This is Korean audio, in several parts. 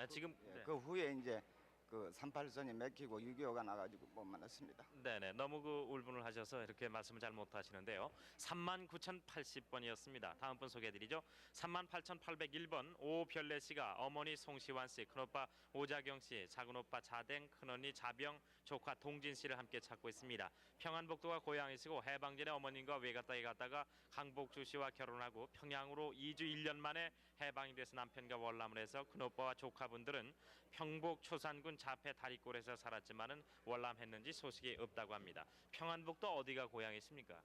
지금 그 후에 이제 그 38선이 맥히고 6.25가 나가지고 못 만났습니다. 네네, 너무 그 울분을 하셔서 이렇게 말씀을 잘 못하시는데요. 39,080번이었습니다. 다음 분 소개해드리죠. 38,801번 오별래 씨가 어머니 송시환 씨, 큰오빠 오자경 씨, 작은오빠 자댕, 큰언니 자병, 조카 동진 씨를 함께 찾고 있습니다. 평안북도가 고향이시고 해방전에 어머님과 외갓댁에 갔다가 강복주 씨와 결혼하고 평양으로 2주 1년 만에 해방이 돼서 남편과 월남을 해서 큰오빠와 조카분들은 평북 초산군 자패 다리골에서 살았지만은 월남했는지 소식이 없다고 합니다. 평안북도 어디가 고향이십니까?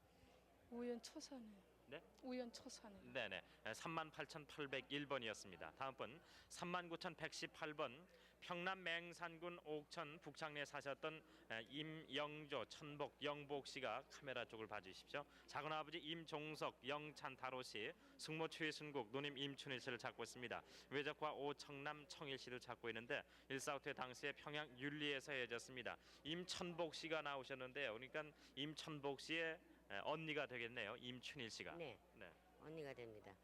우연 초산에. 네? 우연 초산에. 네네, 38,801번이었습니다. 다음 분 39,118번 평남 맹산군 옥천 북창리에 사셨던 임영조, 천복, 영복 씨가 카메라 쪽을 봐주십시오. 작은아버지 임종석, 영찬 다로 씨, 숙모 최순국, 누님 임춘일 씨를 찾고 있습니다. 외적과 오청남 청일 씨를 찾고 있는데 일사후퇴 당시에 평양 윤리에서 헤어졌습니다. 임천복 씨가 나오셨는데요. 그러니까 임천복 씨의 언니가 되겠네요. 임춘일 씨가. 네. 네. 언니가 됩니다.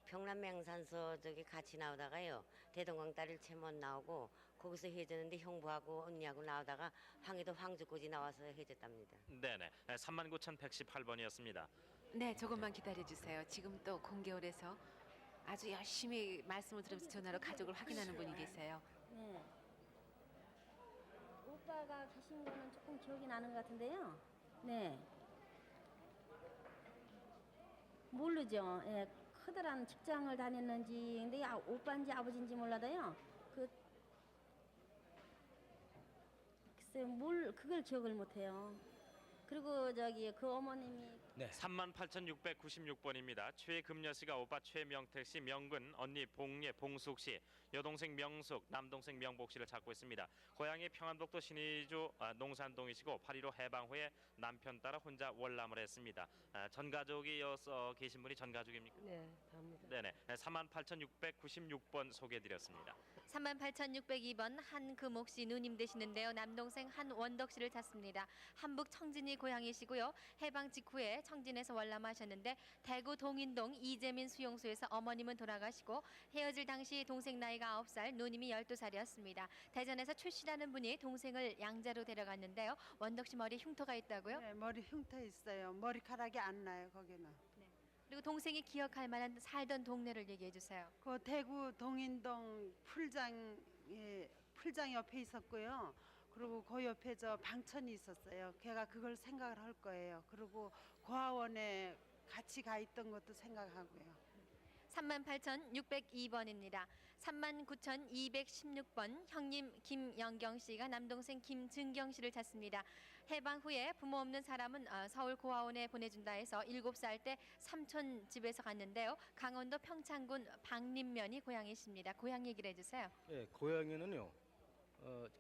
평남 맹산서 저기 같이 나오다가요. 대동강 딸일 채못 나오고 거기서 헤어졌는데 형부하고 언니하고 나오다가 황해도 황주까지 나와서 헤어졌답니다. 네네, 39,118번이었습니다. 네, 조금만 기다려주세요. 지금 또 공개홀에서 아주 열심히 말씀을 들으면서 전화로 가족을 확인하는 분이 계세요. 네. 오빠가 계신 거는 조금 기억이 나는 것 같은데요. 네. 모르죠. 예, 커다란 직장을 다녔는지, 근데 오빠인지 아버지인지 몰라도요. 글쎄, 그걸 기억을 못해요. 그리고 저기 그 어머님이 네. 38,696번입니다. 최금여 씨가 오빠 최명택 씨, 명근, 언니 봉예, 봉숙 씨, 여동생 명숙, 남동생 명복 씨를 찾고 있습니다. 고향이 평안북도 신의주 농산동이시고 8.15 해방 후에 남편 따라 혼자 월남을 했습니다. 전 가족이 여서 계신 분이 전 가족입니까? 네, 답니다. 네네, 38,696번 소개해드렸습니다. 38,602번 한금옥 씨 누님 되시는데요. 남동생 한원덕 씨를 찾습니다. 한북 청진이 고향이시고요. 해방 직후에 청진에서 월남하셨는데 대구 동인동 이재민 수용소에서 어머님은 돌아가시고 헤어질 당시 동생 나이가 9살, 누님이 12살이었습니다. 대전에서 최 씨라는 분이 동생을 양자로 데려갔는데요. 원덕 씨 머리 흉터가 있다고요? 네, 머리 흉터 있어요. 머리카락이 안 나요, 거기는. 네. 그리고 동생이 기억할 만한 살던 동네를 얘기해 주세요. 그 대구 동인동 풀장 옆에 있었고요. 그리고 그 옆에 저 방천이 있었어요. 걔가 그걸 생각을 할 거예요. 그리고 고아원에 같이 가 있던 것도 생각하고요. 38,602번입니다. 39,216번 형님 김영경 씨가 남동생 김증경 씨를 찾습니다. 해방 후에 부모 없는 사람은 서울 고아원에 보내준다 해서 7살 때 삼촌 집에서 갔는데요. 강원도 평창군 박림면이 고향이십니다. 고향 얘기를 해주세요. 예, 고향에는요.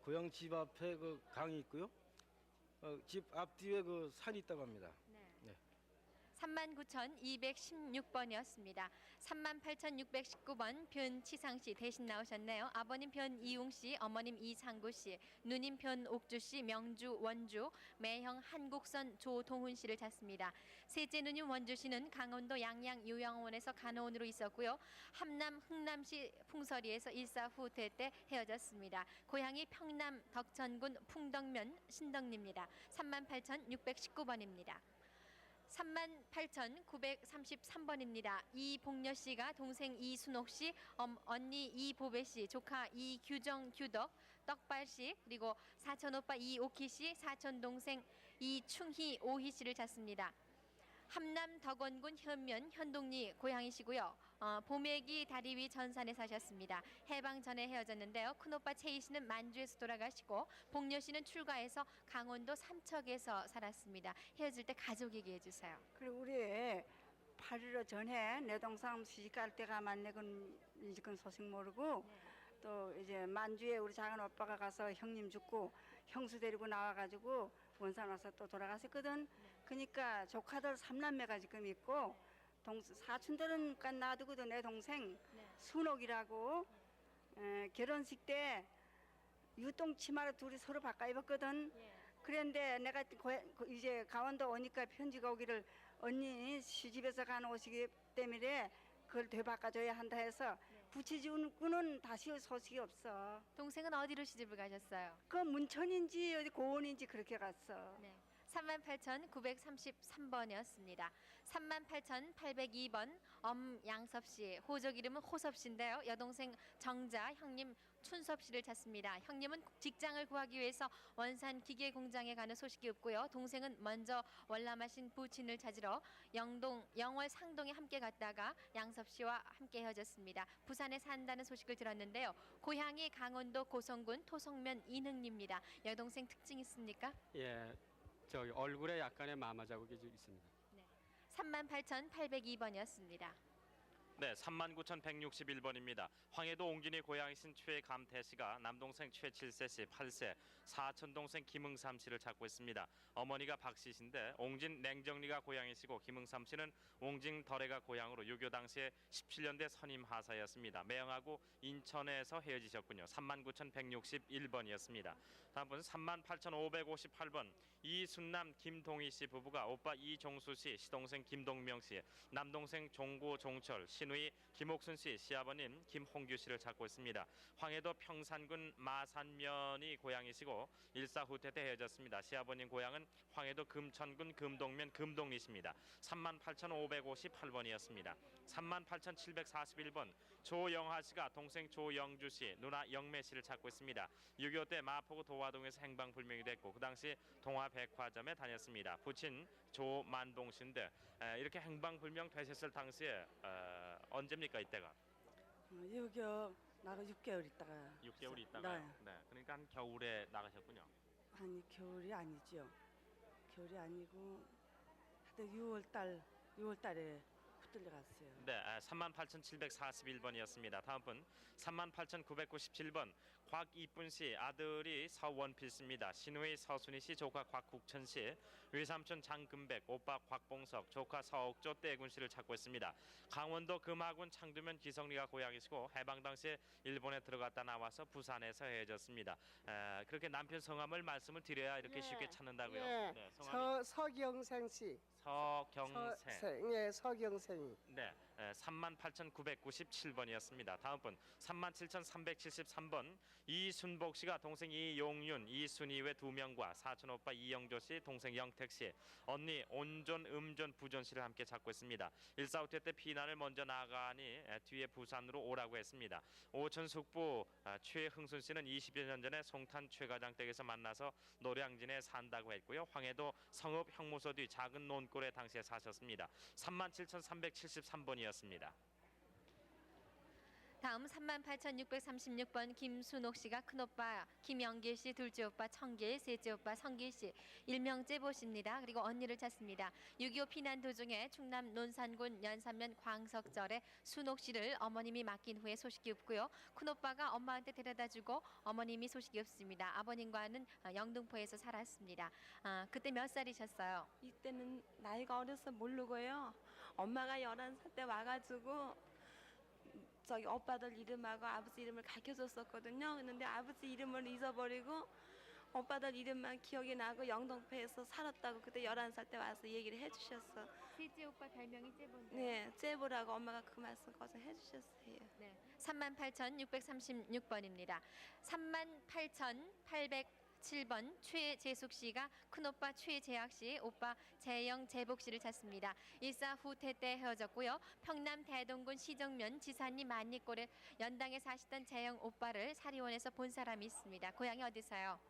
고향 집 앞에 그 강이 있고요. 집 앞뒤에 그 산이 있다고 합니다. 네. 네. 39,216번이었습니다. 38,619번 변치상 씨 대신 나오셨네요. 아버님 변이웅 씨, 어머님 이상구 씨, 누님 변옥주 씨, 명주 원주, 매형 한국선 조동훈 씨를 찾습니다. 셋째 누님 원주 씨는 강원도 양양 요양원에서 간호원으로 있었고요. 함남 흥남시 풍서리에서 일사후퇴 때 헤어졌습니다. 고향이 평남 덕천군 풍덕면 신덕리입니다. 38,619번입니다. 38,933번입니다. 이복녀 씨가 동생 이순옥 씨, 언니 이보배 씨, 조카 이규정 규덕, 떡발 씨, 그리고 사촌 오빠 이오키 씨, 사촌 동생 이충희 오희 씨를 찾습니다. 함남 덕원군 현면 현동리 고향이시고요. 보메기 다리 위 전산에 사셨습니다. 해방 전에 헤어졌는데요. 큰오빠 최희 씨는 만주에서 돌아가시고 복녀 씨는 출가해서 강원도 삼척에서 살았습니다. 헤어질 때 가족 얘기해 주세요. 그리고 우리 8.15 전에 내 동생 시집갈 때가 만내 건 소식 모르고 또 이제 만주에 우리 작은 오빠가 가서 형님 죽고 형수 데리고 나와가지고 원산 와서 또 돌아갔었거든. 그러니까 조카들 3남매가 지금 있고 사촌들은 놔두고도 내 동생 순옥이라고 결혼식 때 유동 치마를 둘이 서로 바꿔 입었거든. 그런데 내가 이제 강원도 오니까 편지가 오기를 언니 시집에서 간 옷이기 때문에 그걸 되바꿔줘야 한다 해서 부치지구는 다시 소식이 없어. 동생은 어디로 시집을 가셨어요? 그 문천인지 어디 고원인지 그렇게 갔어. 네. 38,933번이었습니다. 38,802번 엄양섭 씨, 호적 이름은 호섭 씨인데요. 여동생 정자, 형님 춘섭 씨를 찾습니다. 형님은 직장을 구하기 위해서 원산 기계 공장에 가는 소식이 없고요. 동생은 먼저 월남하신 부친을 찾으러 영월 상동에 함께 갔다가 양섭 씨와 함께 헤어졌습니다. 부산에 산다는 소식을 들었는데요. 고향이 강원도 고성군 토성면 인흥리입니다. 여동생 특징 있습니까? 예, 저기 얼굴에 약간의 마마 자국이 좀 있습니다. 38,802번이었습니다. 네, 39,161번입니다. 황해도 옹진이 고향이신 최감태 씨가 남동생 최칠세 씨 8세, 사촌 동생 김응삼 씨를 찾고 있습니다. 어머니가 박 씨신데 옹진 냉정리가 고향이시고 김응삼 씨는 옹진 덜해가 고향으로 유교 당시에 17년대 선임 하사였습니다. 매형하고 인천에서 헤어지셨군요. 39,161번이었습니다. 다음은 38,558번 이순남 김동희 씨 부부가 오빠 이종수 씨, 시동생 김동명 씨, 남동생 종고 종철, 신우이 김옥순 씨, 시아버님 김홍규 씨를 찾고 있습니다. 황해도 평산군 마산면이 고향이시고 일사후퇴 때 헤어졌습니다. 시아버님 고향은 황해도 금천군 금동면 금동리십니다. 38,558번이었습니다. 38,741번 조영하 씨가 동생 조영주 씨, 누나 영매 씨를 찾고 있습니다. 6.25 때 마포구 도화동에서 행방불명이 됐고 그 당시 동화백화점에 다녔습니다. 부친 조만동 씨인데 이렇게 행방불명 되셨을 당시에 언제입니까 이때가? 여기요 나가 6개월 있다가. 6개월 있다가요. 네. 네, 그러니까 한 겨울에 나가셨군요. 아니 겨울이 아니죠. 겨울이 아니고 하여튼 6월 달에 붙들려 갔어요. 네, 38,741번이었습니다. 다음 분 38,997번 곽이쁜 씨 아들이 서원필 씨입니다. 신우이 서순희 씨, 조카 곽국천 씨, 외삼촌 장금백, 오빠 곽봉석, 조카 서옥조 떼군 씨를 찾고 있습니다. 강원도 금화군 창두면 기성리가 고향이시고 해방 당시에 일본에 들어갔다 나와서 부산에서 헤어졌습니다. 그렇게 남편 성함을 말씀을 드려야 이렇게 쉽게 찾는다고요. 네, 성함이 서경생 씨. 서경생. 예, 서경생이. 네, 38,997번이었습니다. 다음 분 37,373번 이순복 씨가 동생 이용윤, 이순희 외 2명과 사촌 오빠 이영조 씨, 동생 영택 씨, 언니 온존, 음존, 부존 씨를 함께 찾고 있습니다. 1.4.5 때 피난을 먼저 나가니 뒤에 부산으로 오라고 했습니다. 오천 숙부 최흥순 씨는 20여 년 전에 송탄 최과장 댁에서 만나서 노량진에 산다고 했고요. 황해도 성읍 형무소 뒤 작은 논골에 당시에 사셨습니다. 37,373번이었습니다. 다음 38,636번 김순옥 씨가 큰오빠 김영길 씨, 둘째 오빠 청길, 셋째 오빠 성길 씨, 일명 째보십니다. 그리고 언니를 찾습니다. 6.25 피난 도중에 충남 논산군 연산면 광석절에 순옥 씨를 어머님이 맡긴 후에 소식이 없고요. 큰오빠가 엄마한테 데려다주고 어머님이 소식이 없습니다. 아버님과는 영등포에서 살았습니다. 그때 몇 살이셨어요? 이때는 나이가 어려서 모르고요. 엄마가 11살 때 와가지고 저기 오빠들 이름하고 아버지 이름을 가르쳐줬었거든요. 근데 아버지 이름을 잊어버리고 오빠들 이름만 기억이 나고 영등포에서 살았다고 그때 11살 때 와서 얘기를 해주셨어. 셋째 오빠 별명이 째보인데요. 네, 째보라고 엄마가 그 말씀 거저 해주셨어요. 네, 38,636번입니다. 38,807번 최재숙 씨가 큰오빠 최재학 씨, 오빠 재영 재복 씨를 찾습니다. 일사후퇴 때 헤어졌고요. 평남 대동군 시정면 지사님 만리골에 연당에 사시던 재영 오빠를 사리원에서 본 사람이 있습니다. 고향이 어디서요?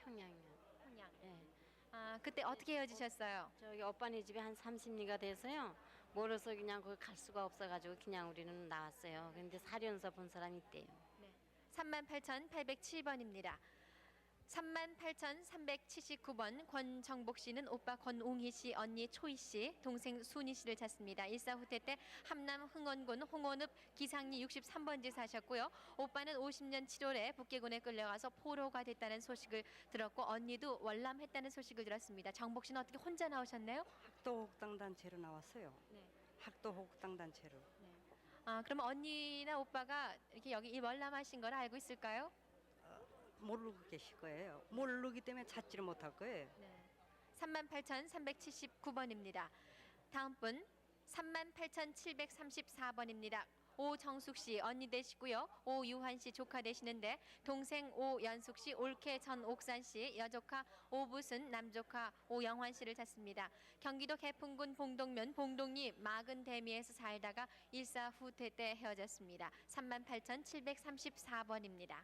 평양이요. 평양. 네. 그때 어떻게 헤어지셨어요? 저기 오빠네 집에 한 30리가 돼서요. 멀어서 그냥 거기 갈 수가 없어가지고 그냥 우리는 나왔어요. 근데 사리원서 본 사람이 있대요. 38,807번입니다. 38,379번 권정복 씨는 오빠 권웅희 씨, 언니 초희 씨, 동생 순희 씨를 찾습니다. 일사후퇴 때 함남 흥원군 홍원읍 기상리 63번지 사셨고요. 오빠는 50년 7월에 북계군에 끌려가서 포로가 됐다는 소식을 들었고 언니도 월남했다는 소식을 들었습니다. 정복 씨는 어떻게 혼자 나오셨나요? 학도호국당 단체로 나왔어요. 네. 학도호국당 단체로. 그러면 언니나 오빠가 이렇게 여기 월남하신 걸 알고 있을까요? 모르고 계실 거예요. 모르기 때문에 찾지를 못할 거예요. 38,379번입니다. 다음 분 38,734번입니다. 오정숙 씨 언니 되시고요. 오유환 씨 조카 되시는데 동생 오연숙 씨, 올케 전옥산 씨, 여조카 오부순, 남조카 오영환 씨를 찾습니다. 경기도 개풍군 봉동면 봉동리 마근대미에서 살다가 일사후퇴 때 헤어졌습니다. 38,734번입니다.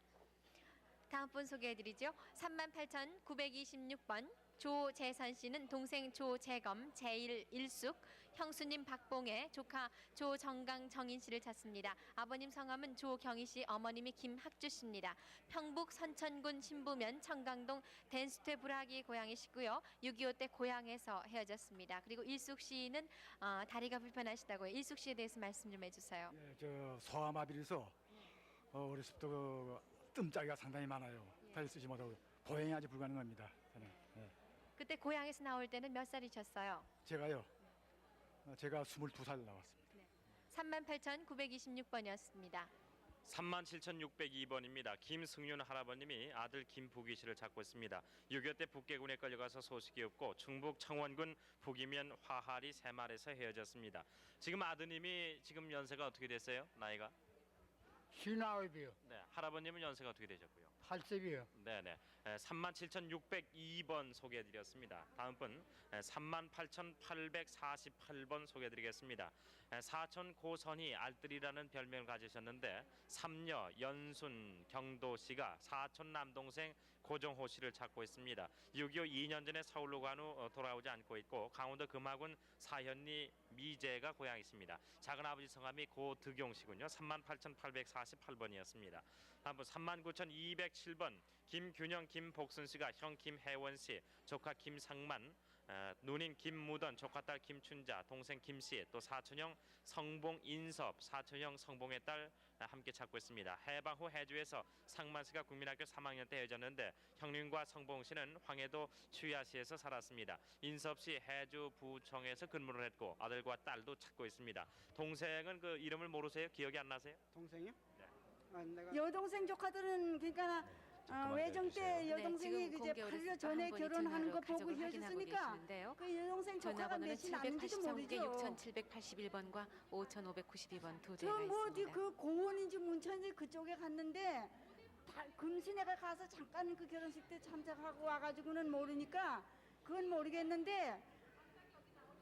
다음 분 소개해드리죠. 38,926번 조재선 씨는 동생 조재검, 제1일숙, 형수님 박봉혜, 조카 조정강 정인 씨를 찾습니다. 아버님 성함은 조경희 씨, 어머님이 김학주 씨입니다. 평북 선천군 신부면 청강동 댄스퇴 불하기 고향이시고요. 6.25 때 고향에서 헤어졌습니다. 그리고 일숙 씨는 다리가 불편하시다고요. 일숙 씨에 대해서 말씀 좀 해주세요. 네, 저 소아마비라서 어렸을 때부터 뜸짜기가 상당히 많아요. 다리 쓰지 못하고 보행이 아주 불가능합니다. 저는. 네. 그때 고향에서 나올 때는 몇 살이셨어요? 제가요. 제가 22살 나왔습니다. 38,926번이었습니다. 37,602번입니다. 김승윤 할아버님이 아들 김부기 씨를 찾고 있습니다. 6.25 때 북계군에 끌려가서 소식이 없고 충북 청원군 북이면 화하리 새말에서 헤어졌습니다. 지금 아드님이 지금 연세가 어떻게 됐어요? 나이가? 59이요. 네, 할아버님은 연세가 어떻게 되셨고요? 80이요. 네네. 37,602번 소개해드렸습니다. 다음 분 38,848번 소개해드리겠습니다. 사촌 고선희 알뜰이라는 별명을 가지셨는데 삼녀 연순 경도 씨가 사촌 남동생 고정호 씨를 찾고 있습니다. 6.25 2년 전에 서울로 간 후 돌아오지 않고 있고 강원도 금화군 사현리 미제가 고향이십니다. 작은아버지 성함이 고득용 씨군요. 38,848번이었습니다. 다음 분 39,207번 김균영 김복순 씨가 형 김혜원 씨, 조카 김상만, 누님 김무던, 조카딸 김춘자, 동생 김씨, 또 사촌형 성봉인섭, 사촌형 성봉의 딸 함께 찾고 있습니다. 해방 후 해주에서 상만 씨가 국민학교 3학년 때 헤어졌는데 형님과 성봉 씨는 황해도 추야시에서 살았습니다. 인섭 씨 해주 부청에서 근무를 했고 아들과 딸도 찾고 있습니다. 동생은 그 이름을 모르세요? 기억이 안 나세요? 동생이요? 네. 여동생 조카들은 그러니까 외정 때 여동생이 지금 이제 공개월에서 8년 전에 한 분이 결혼하는 거 전화로 보고 가족을 확인하고 헤어졌으니까 계시는데요. 그 여동생 조카가 전화번호는 몇이 났는지도 783개 모르죠. 6,781번과 5,592번 두 대가 저 있습니다. 그 고원인지 문천인지 그쪽에 갔는데 금시 내가 가서 잠깐 그 결혼식 때 참석하고 와가지고는 모르니까 그건 모르겠는데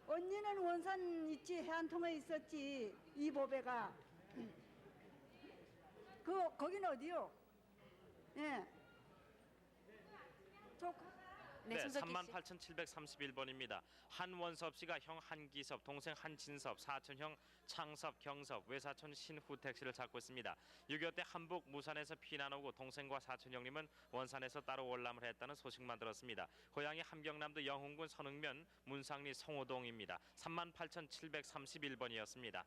언니는 원산 있지 해안통에 있었지 이보배가 거긴 어디요? 예. 네, 38,731번입니다. 한원섭 씨가 형 한기섭, 동생 한진섭, 사촌형 창섭, 경섭, 외사촌 신후택 씨를 찾고 있습니다. 6.25 때 한북 무산에서 피난 오고 동생과 사촌 형님은 원산에서 따로 월남을 했다는 소식만 들었습니다. 고향이 함경남도 영흥군 선흥면 문상리 송호동입니다. 38,731번이었습니다.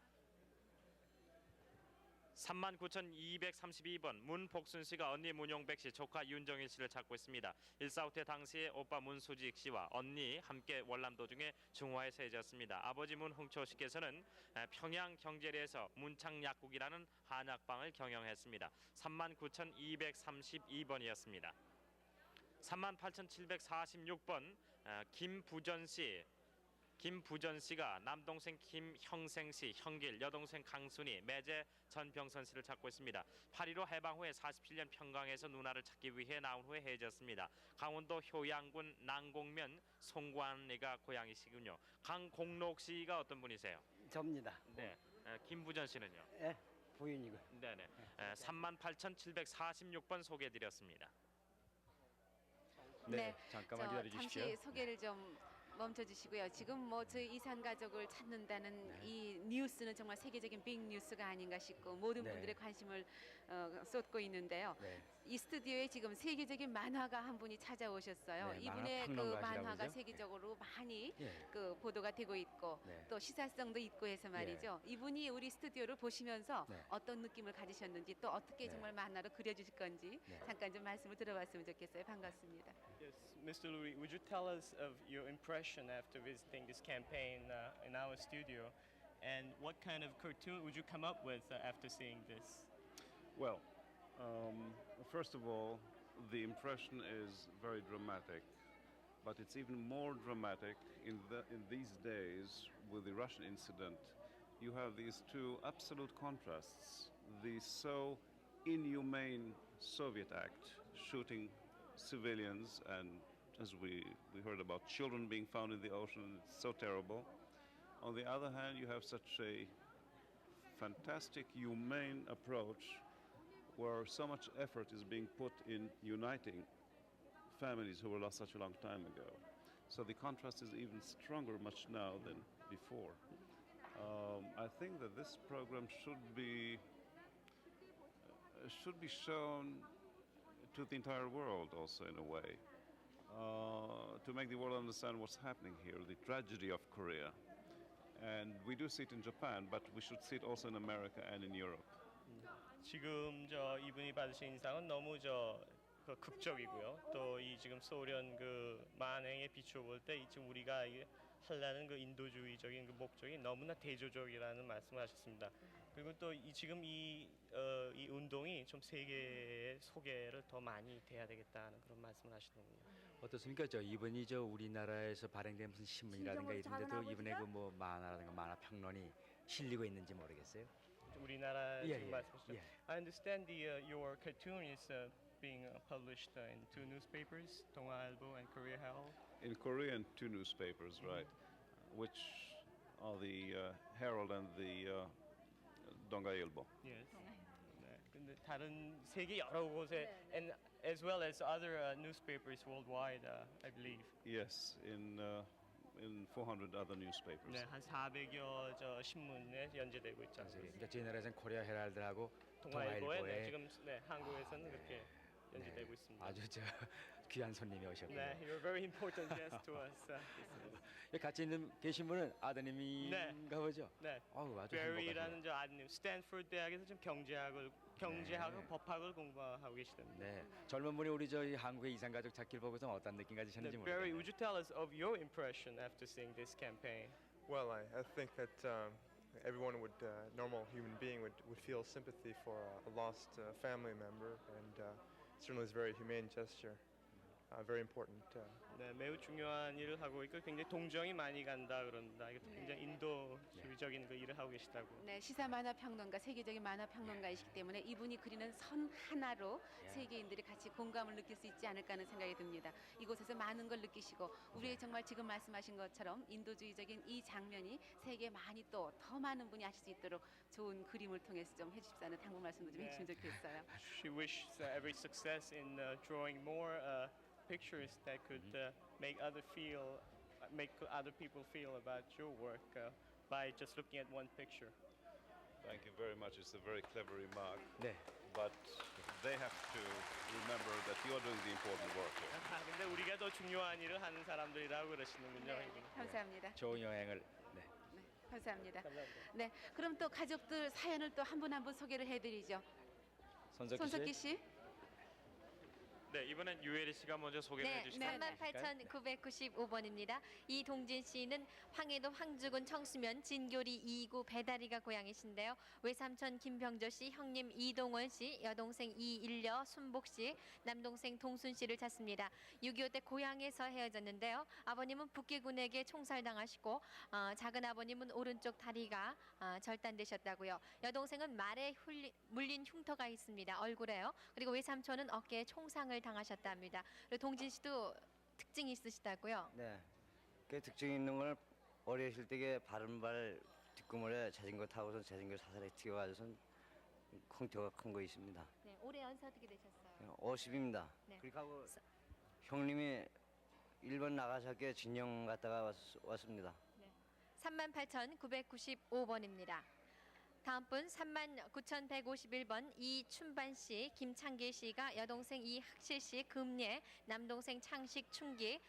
39,232번 문복순 씨가 언니 문용백 씨, 조카 윤정일 씨를 찾고 있습니다. 1.45 때 당시에 오빠 문수직 씨와 언니 함께 월남 도중에 중화에서 헤어졌습니다. 아버지 문흥초 씨께서는 평양 경제리에서 문창약국이라는 한약방을 경영했습니다. 39,232번이었습니다. 38,746번 김부전 씨. 김부전 씨가 남동생 김형생 씨, 형길, 여동생 강순희, 매제 전병선 씨를 찾고 있습니다. 8.15 해방 후에 47년 평강에서 누나를 찾기 위해 나온 후에 헤어졌습니다. 강원도 효양군 난곡면 송관리가 고향이시군요. 강공록 씨가 어떤 분이세요? 접니다. 네. 김부전 씨는요? 예, 부인이고. 네네. 38,746번 소개해드렸습니다. 네, 잠깐만 저 기다려 주십시오. 잠시 소개를 좀 멈춰주시고요. 지금 뭐 저희 이산 가족을 찾는다는 이 뉴스는 정말 세계적인 빅 뉴스가 아닌가 싶고 모든 네. 분들의 관심을 쏟고 있는데요. 네. 이 스튜디오에 지금 세계적인 만화가 한 분이 찾아오셨어요. 네, 이분의 그 만화평론가시라고 만화가 그러죠? 세계적으로 많이 예. 그 보도가 되고 있고 네. 또 시사성도 있고 해서 말이죠. 이분이 우리 스튜디오를 보시면서 네. 어떤 느낌을 가지셨는지 또 어떻게 네. 정말 만화로 그려주실 건지 네. 잠깐 좀 말씀을 들어봤으면 좋겠어요. 반갑습니다. Yes, Mr. Louis, would you tell us of your impression after visiting this campaign in our studio, and what kind of cartoon would you come up with after seeing this? Well, first of all, the impression is very dramatic. But it's even more dramatic in these days with the Russian incident. You have these two absolute contrasts. The so inhumane Soviet act, shooting civilians, and as we heard about children being found in the ocean, it's so terrible. On the other hand, you have such a fantastic, humane approach where so much effort is being put in uniting families who were lost such a long time ago. So the contrast is even stronger much now than before. I think that this program should be shown to the entire world also in a way, to make the world understand what's happening here, the tragedy of Korea. And we do see it in Japan, but we should see it also in America and in Europe. 지금 이분이 받으신 인상은 너무 그 극적이고요. 또 이 지금 소련 그 만행에 비추어 볼 때 지금 우리가 하려는 그 인도주의적인 그 목적이 너무나 대조적이라는 말씀을 하셨습니다. 그리고 또 지금 이 운동이 좀 세계의 소개를 더 많이 돼야 되겠다는 그런 말씀을 하시더군요. 어떻습니까? 이번이 우리나라에서 발행된 무슨 신문이라든가 이런 데도 이번에 그 뭐 만화라든가 만화 평론이 실리고 있는지 모르겠어요. 우리나라 지금 말씀하시죠. I understand your cartoon is being published in two newspapers, 동아일보 and Korea Herald. In Korean, two newspapers, right, which are the Herald and the 동아일보. Yes. 네. 근데 다른 세계 여러 곳에 and as well as other newspapers worldwide, I believe. Yes, in 400 other newspapers. 네, 한 400여 신문에 연재되고 있지 않습니까? 그러니까 저희 나라에서는 코리아 헤랄드하고 동아일보에 지금 한국에서는 그렇게 연재되고 있습니다. 아주 귀한 손님이 오셨고요. 네, you're very important guest to us. 같이 계신 분은 아드님인가 보죠? 네. 아주 베리라는 아드님, 스탠포드 대학에서 지금 경제학하고 법학을 공부하고 계시답니다. 네, 젊은 분이 우리 저희 한국의 이산가족 찾기를 보고서 어떤 느낌 가지셨는지 모르겠네요. Barry, would you tell us of your impression after seeing this campaign? Well, I think that everyone normal human being would feel sympathy for a lost family member, and certainly it's a very humane gesture, very important. 네, 매우 중요한 일을 하고 있고 굉장히 동정이 많이 간다 그런다. 이게 굉장히 인도주의적인 그 일을 하고 계시다고. 네, 시사 만화 평론가, 세계적인 만화 평론가이시기 때문에 이분이 그리는 선 하나로 세계인들이 같이 공감을 느낄 수 있지 않을까 하는 생각이 듭니다. 이곳에서 많은 걸 느끼시고 우리의 정말 지금 말씀하신 것처럼 인도주의적인 이 장면이 세계에 많이 또 더 많은 분이 아실 수 있도록 좋은 그림을 통해서 좀 해주십사는 당부 말씀도 좀 해주시면 좋겠어요. She wishes every success in drawing more pictures that could make other people feel about your work by just looking at one picture. Thank you very much. It's a very clever remark. 네. But they have to remember that you are doing the important work here. 근데 우리가 더 중요한 일을 하는 사람들이라고 그러시는군요. 감사합니다. 좋은 여행을. 네. 감사합니다. 네, 그럼 또 가족들 사연을 또 한 분 한 분 소개를 해드리죠. 손석희 씨. 네, 이번엔 유혜리 씨가 먼저 소개를 해주시죠. 38,995번입니다. 이동진 씨는 황해도 황주군 청수면 진교리 2구 배다리가 고향이신데요. 외삼촌 김병조 씨, 형님 이동원 씨, 여동생 이일려 순복 씨, 남동생 동순 씨를 찾습니다. 6.25 때 고향에서 헤어졌는데요. 아버님은 북계군에게 총살당하시고 작은 아버님은 오른쪽 다리가 절단되셨다고요. 여동생은 말에 물린 흉터가 있습니다. 얼굴에요. 그리고 외삼촌은 어깨에 총상을 당하셨답니다. 그리고 동진 씨도 특징이 있으시다고요? 네, 그 특징이 있는 걸 어렸을 때에 바른발 뒷구멍에 자전거 타고서 자전거 사살에 튀어가지고선 콩태가 큰 거 있습니다. 네, 올해 연세 어떻게 되셨어요? 50입니다. 네. 그리고 형님이 일본 나가사키에 진영 갔다가 왔습니다. 네. 38,995번입니다. 다음 분 39,151번 이춘반 씨, 김창길 씨가 여동생 이학실 씨 금예, 남동생 창식 춘기,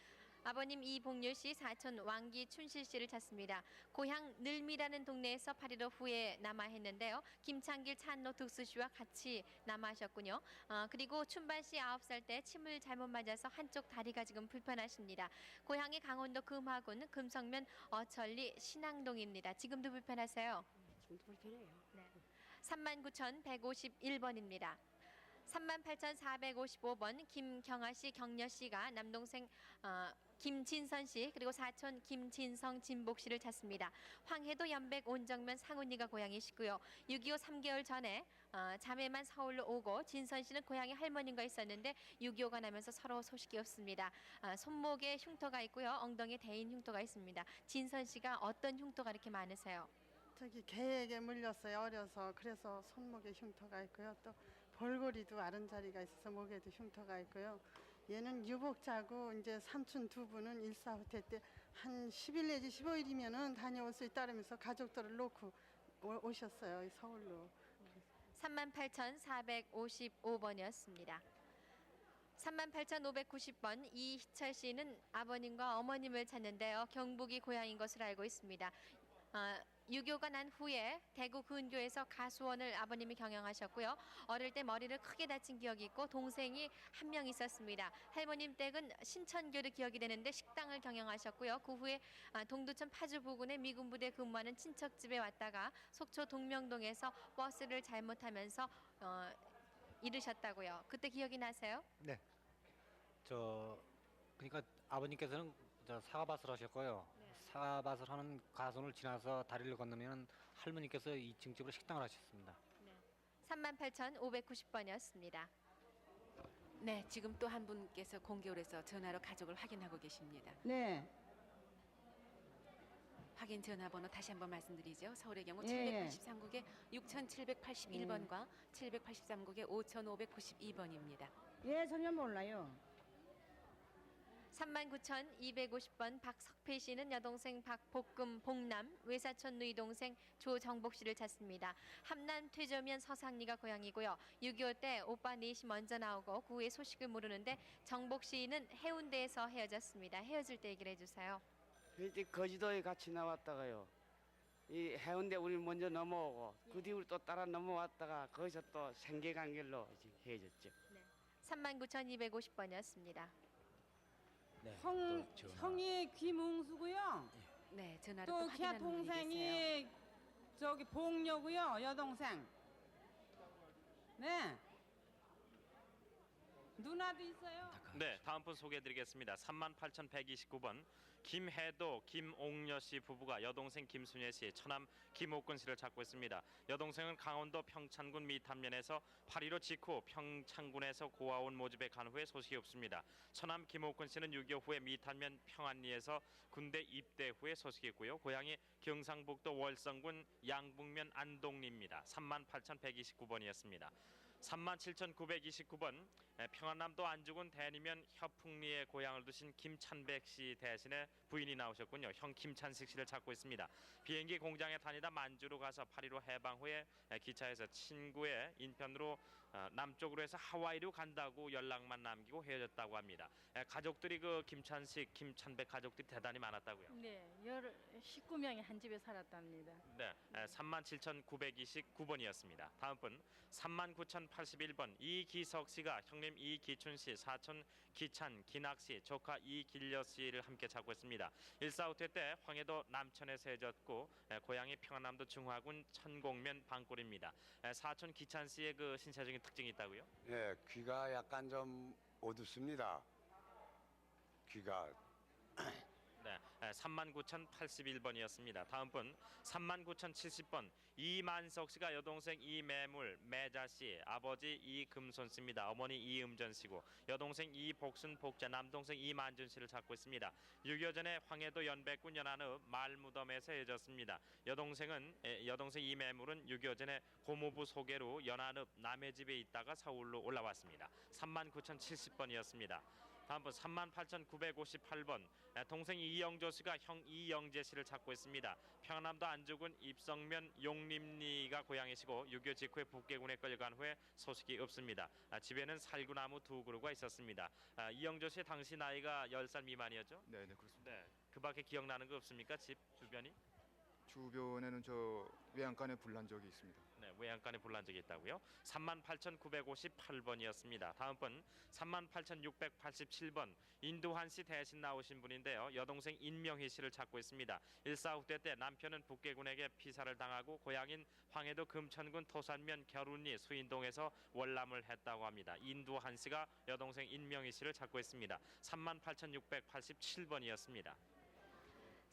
아버님 이봉률 씨, 사촌 왕기 춘실 씨를 찾습니다. 고향 늘미라는 동네에서 8.15 후에 남아했는데요. 김창길 찬노 득수 씨와 같이 남아하셨군요. 그리고 춘반 씨 9살 때 침을 잘못 맞아서 한쪽 다리가 지금 불편하십니다. 고향이 강원도 금화군 금성면 어천리 신앙동입니다. 지금도 불편하세요? 지금도 불편해요. 네. 39,151번입니다. 38,455번 김경아 씨, 경녀 씨가 남동생 김진선 씨 그리고 사촌 김진성 진복 씨를 찾습니다. 황해도 연백 온정면 상훈이가 고향이시고요. 6.25 3개월 전에 자매만 서울로 오고 진선 씨는 고향에 할머님과 있었는데 6.25가 나면서 서로 소식이 없습니다. 손목에 흉터가 있고요. 엉덩이에 대인 흉터가 있습니다. 진선 씨가 어떤 흉터가 이렇게 많으세요? 저기 개에게 물렸어요. 어려서. 그래서 손목에 흉터가 있고요. 또 볼고리도 아른자리가 있어서 목에도 흉터가 있고요. 얘는 유복자고 이제 삼촌 두 분은 일사후퇴 때 한 10일 내지 15일이면은 다녀올 수 있다면서 가족들을 놓고 오셨어요. 서울로. 38,455번이었습니다. 38,590번 이희철 씨는 아버님과 어머님을 찾는데요. 경북이 고향인 것으로 알고 있습니다. 6.25가 난 후에 대구 근교에서 가수원을 아버님이 경영하셨고요. 어릴 때 머리를 크게 다친 기억이 있고 동생이 한 명 있었습니다. 할머님 댁은 신천교로 기억이 되는데 식당을 경영하셨고요. 그 후에 동두천 파주 부근의 미군 부대 근무하는 친척 집에 왔다가 속초 동명동에서 버스를 잘못하면서 잃으셨다고요. 그때 기억이 나세요? 네. 그러니까 아버님께서는 사과밭을 하셨고요. 사과밭을 하는 가선을 지나서 다리를 건너면 할머니께서 2층 집으로 식당을 하셨습니다. 38,590번이었습니다. 네, 지금 또 한 분께서 공개홀에서 전화로 가족을 확인하고 계십니다. 네. 확인 전화번호 다시 한번 말씀드리죠. 서울의 경우 예. 783국에 6781번과 783국에 5592번입니다. 예, 전혀 몰라요. 39,250번 박석필 씨는 여동생 박복금 복남, 외사촌 누이 동생 조정복 씨를 찾습니다. 함남 퇴조면 서상리가 고향이고요. 6.25 때 오빠 넷이 먼저 나오고 그 후에 소식을 모르는데 정복 씨는 해운대에서 헤어졌습니다. 헤어질 때 얘기를 해주세요. 이제 거지도에 같이 나왔다가요. 이 해운대 우리 먼저 넘어오고 그 뒤로 또 따라 넘어왔다가 거기서 또 생계관계로 헤어졌죠. 39,250번이었습니다. 네. 형이 김웅수고요. 네, 전화로 또 또 걔 확인하는 분이 계세요. 동생이 저기 복녀고요. 여동생. 네. 누나도 있어요. 네, 다음 분 소개해드리겠습니다. 38,129번 김해도 김옥녀 씨 부부가 여동생 김순예 씨, 처남 김옥근 씨를 찾고 있습니다. 여동생은 강원도 평창군 미탄면에서 8.15 직후 평창군에서 고아원 모집에 간 후에 소식이 없습니다. 처남 김옥근 씨는 6.25 후에 미탄면 평안리에서 군대 입대 후에 소식이 있고요. 고향이 경상북도 월성군 양북면 안동리입니다. 38,129번이었습니다. 37,929번 평안남도 안주군 대니면 협풍리에 고향을 두신 김찬백 씨 대신에 부인이 나오셨군요. 형 김찬식 씨를 찾고 있습니다. 비행기 공장에 다니다 만주로 가서 8.15 해방 후에 기차에서 친구의 인편으로 남쪽으로 해서 하와이로 간다고 연락만 남기고 헤어졌다고 합니다. 가족들이 그 김찬식, 김찬백 가족들이 대단히 많았다고요. 네, 19명이 한 집에 살았답니다. 네, 37,929번이었습니다. 다음 분 39,081번 이기석 씨가 형님 이기춘 씨, 사촌 기찬, 기낙 씨, 조카 이길려 씨를 함께 찾고 있습니다. 일사후퇴 때 황해도 남천에서 헤어졌고 고향이 평안남도 중화군 천곡면 방골입니다. 사촌 기찬 씨의 그 신체적인 특징이 있다고요? 예, 귀가 약간 좀 어둡습니다. 귀가 네, 39,081번이었습니다. 다음 분 39,070번 이만석 씨가 여동생 이매물, 매자 씨, 아버지 이금손 씨입니다. 어머니 이음전 씨고 여동생 이복순, 복자, 남동생 이만준 씨를 찾고 있습니다. 6.25 전에 황해도 연백군 연안읍 말무덤에서 헤어졌습니다. 여동생 이매물은 6.25 전에 고모부 소개로 연안읍 남의 집에 있다가 서울로 올라왔습니다. 39,070번이었습니다. 다음 분 38,958번 동생 이영조 씨가 형 이영재 씨를 찾고 있습니다. 평안남도 안주군 입성면 용림리가 고향이시고 6.25 직후에 북계군에 끌려간 후에 소식이 없습니다. 집에는 살구나무 2그루가 있었습니다. 이영조 씨 당시 나이가 10살 미만이었죠? 네, 그렇습니다. 네, 그 밖에 기억나는 거 없습니까? 집 주변이? 주변에는 저 외양간에 불난 적이 있습니다. 네, 외양간에 불난 적이 있다고요? 38,958번이었습니다. 다음 분 38,687번 인두환 씨 대신 나오신 분인데요. 여동생 인명희 씨를 찾고 있습니다. 일사후퇴 때 남편은 북계군에게 피살을 당하고 고향인 황해도 금천군 토산면 겨룬리 수인동에서 월남을 했다고 합니다. 인두환 씨가 여동생 인명희 씨를 찾고 있습니다. 38,687번이었습니다.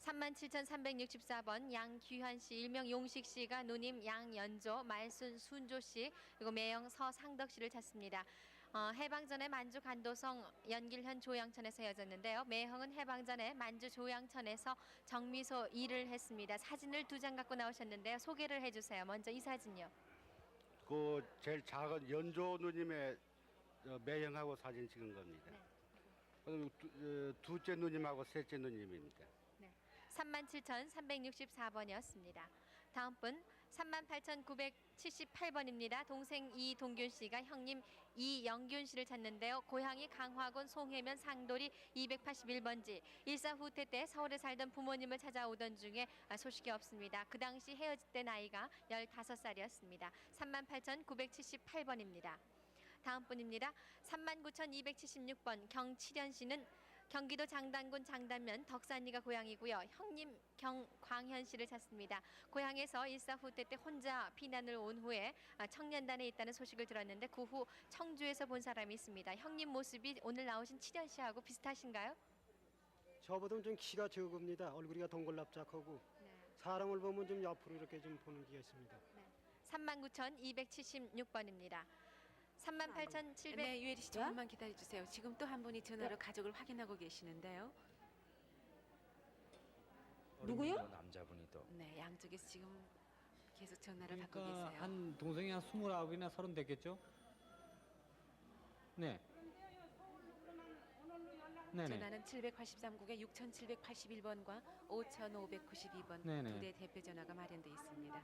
37,364번 양규환 씨, 일명 용식 씨가 누님 양연조, 말순 순조 씨, 그리고 매형 서상덕 씨를 찾습니다. 해방 전에 만주 간도성 연길현 조양천에서 헤어졌는데요. 매형은 해방 전에 만주 조양천에서 정미소 일을 했습니다. 사진을 2장 갖고 나오셨는데요. 소개를 해주세요. 먼저 이 사진요. 그 제일 작은 연조 누님의 매형하고 사진 찍은 겁니다. 그리고 둘째 누님하고 셋째 누님입니다. 37,364번이었습니다. 다음 분 38,978번입니다. 동생 이동균 씨가 형님 이영균 씨를 찾는데요. 고향이 강화군 송해면 상도리 281번지. 일사후퇴 때 서울에 살던 부모님을 찾아오던 중에 소식이 없습니다. 그 당시 헤어질 때 나이가 15살이었습니다. 38,978번입니다. 다음 분입니다. 39,276번 경칠현 씨는 경기도 장단군 장단면 덕산리가 고향이고요. 형님 경광현 씨를 찾습니다. 고향에서 일사후퇴 때 혼자 피난을 온 후에 청년단에 있다는 소식을 들었는데 그 후 청주에서 본 사람이 있습니다. 형님 모습이 오늘 나오신 칠현 씨하고 비슷하신가요? 저보다는 좀 키가 적습니다. 얼굴이 동글납작하고 사람을 보면 좀 옆으로 이렇게 좀 보는 기가 있습니다. 39,276번입니다. 38,700. 네, 유혜리 씨 조금만 기다려 주세요. 지금 또 한 분이 전화로 가족을 확인하고 계시는데요. 누구요? 남자분이 또. 네, 양쪽에서 지금 계속 전화를 받고 그러니까 계세요. 한 동생이 한 29이나 30 됐겠죠? 네. 네네. 전화는 783국에 6,781번과 5,592번 네네. 두 대 대표 전화가 마련돼 있습니다.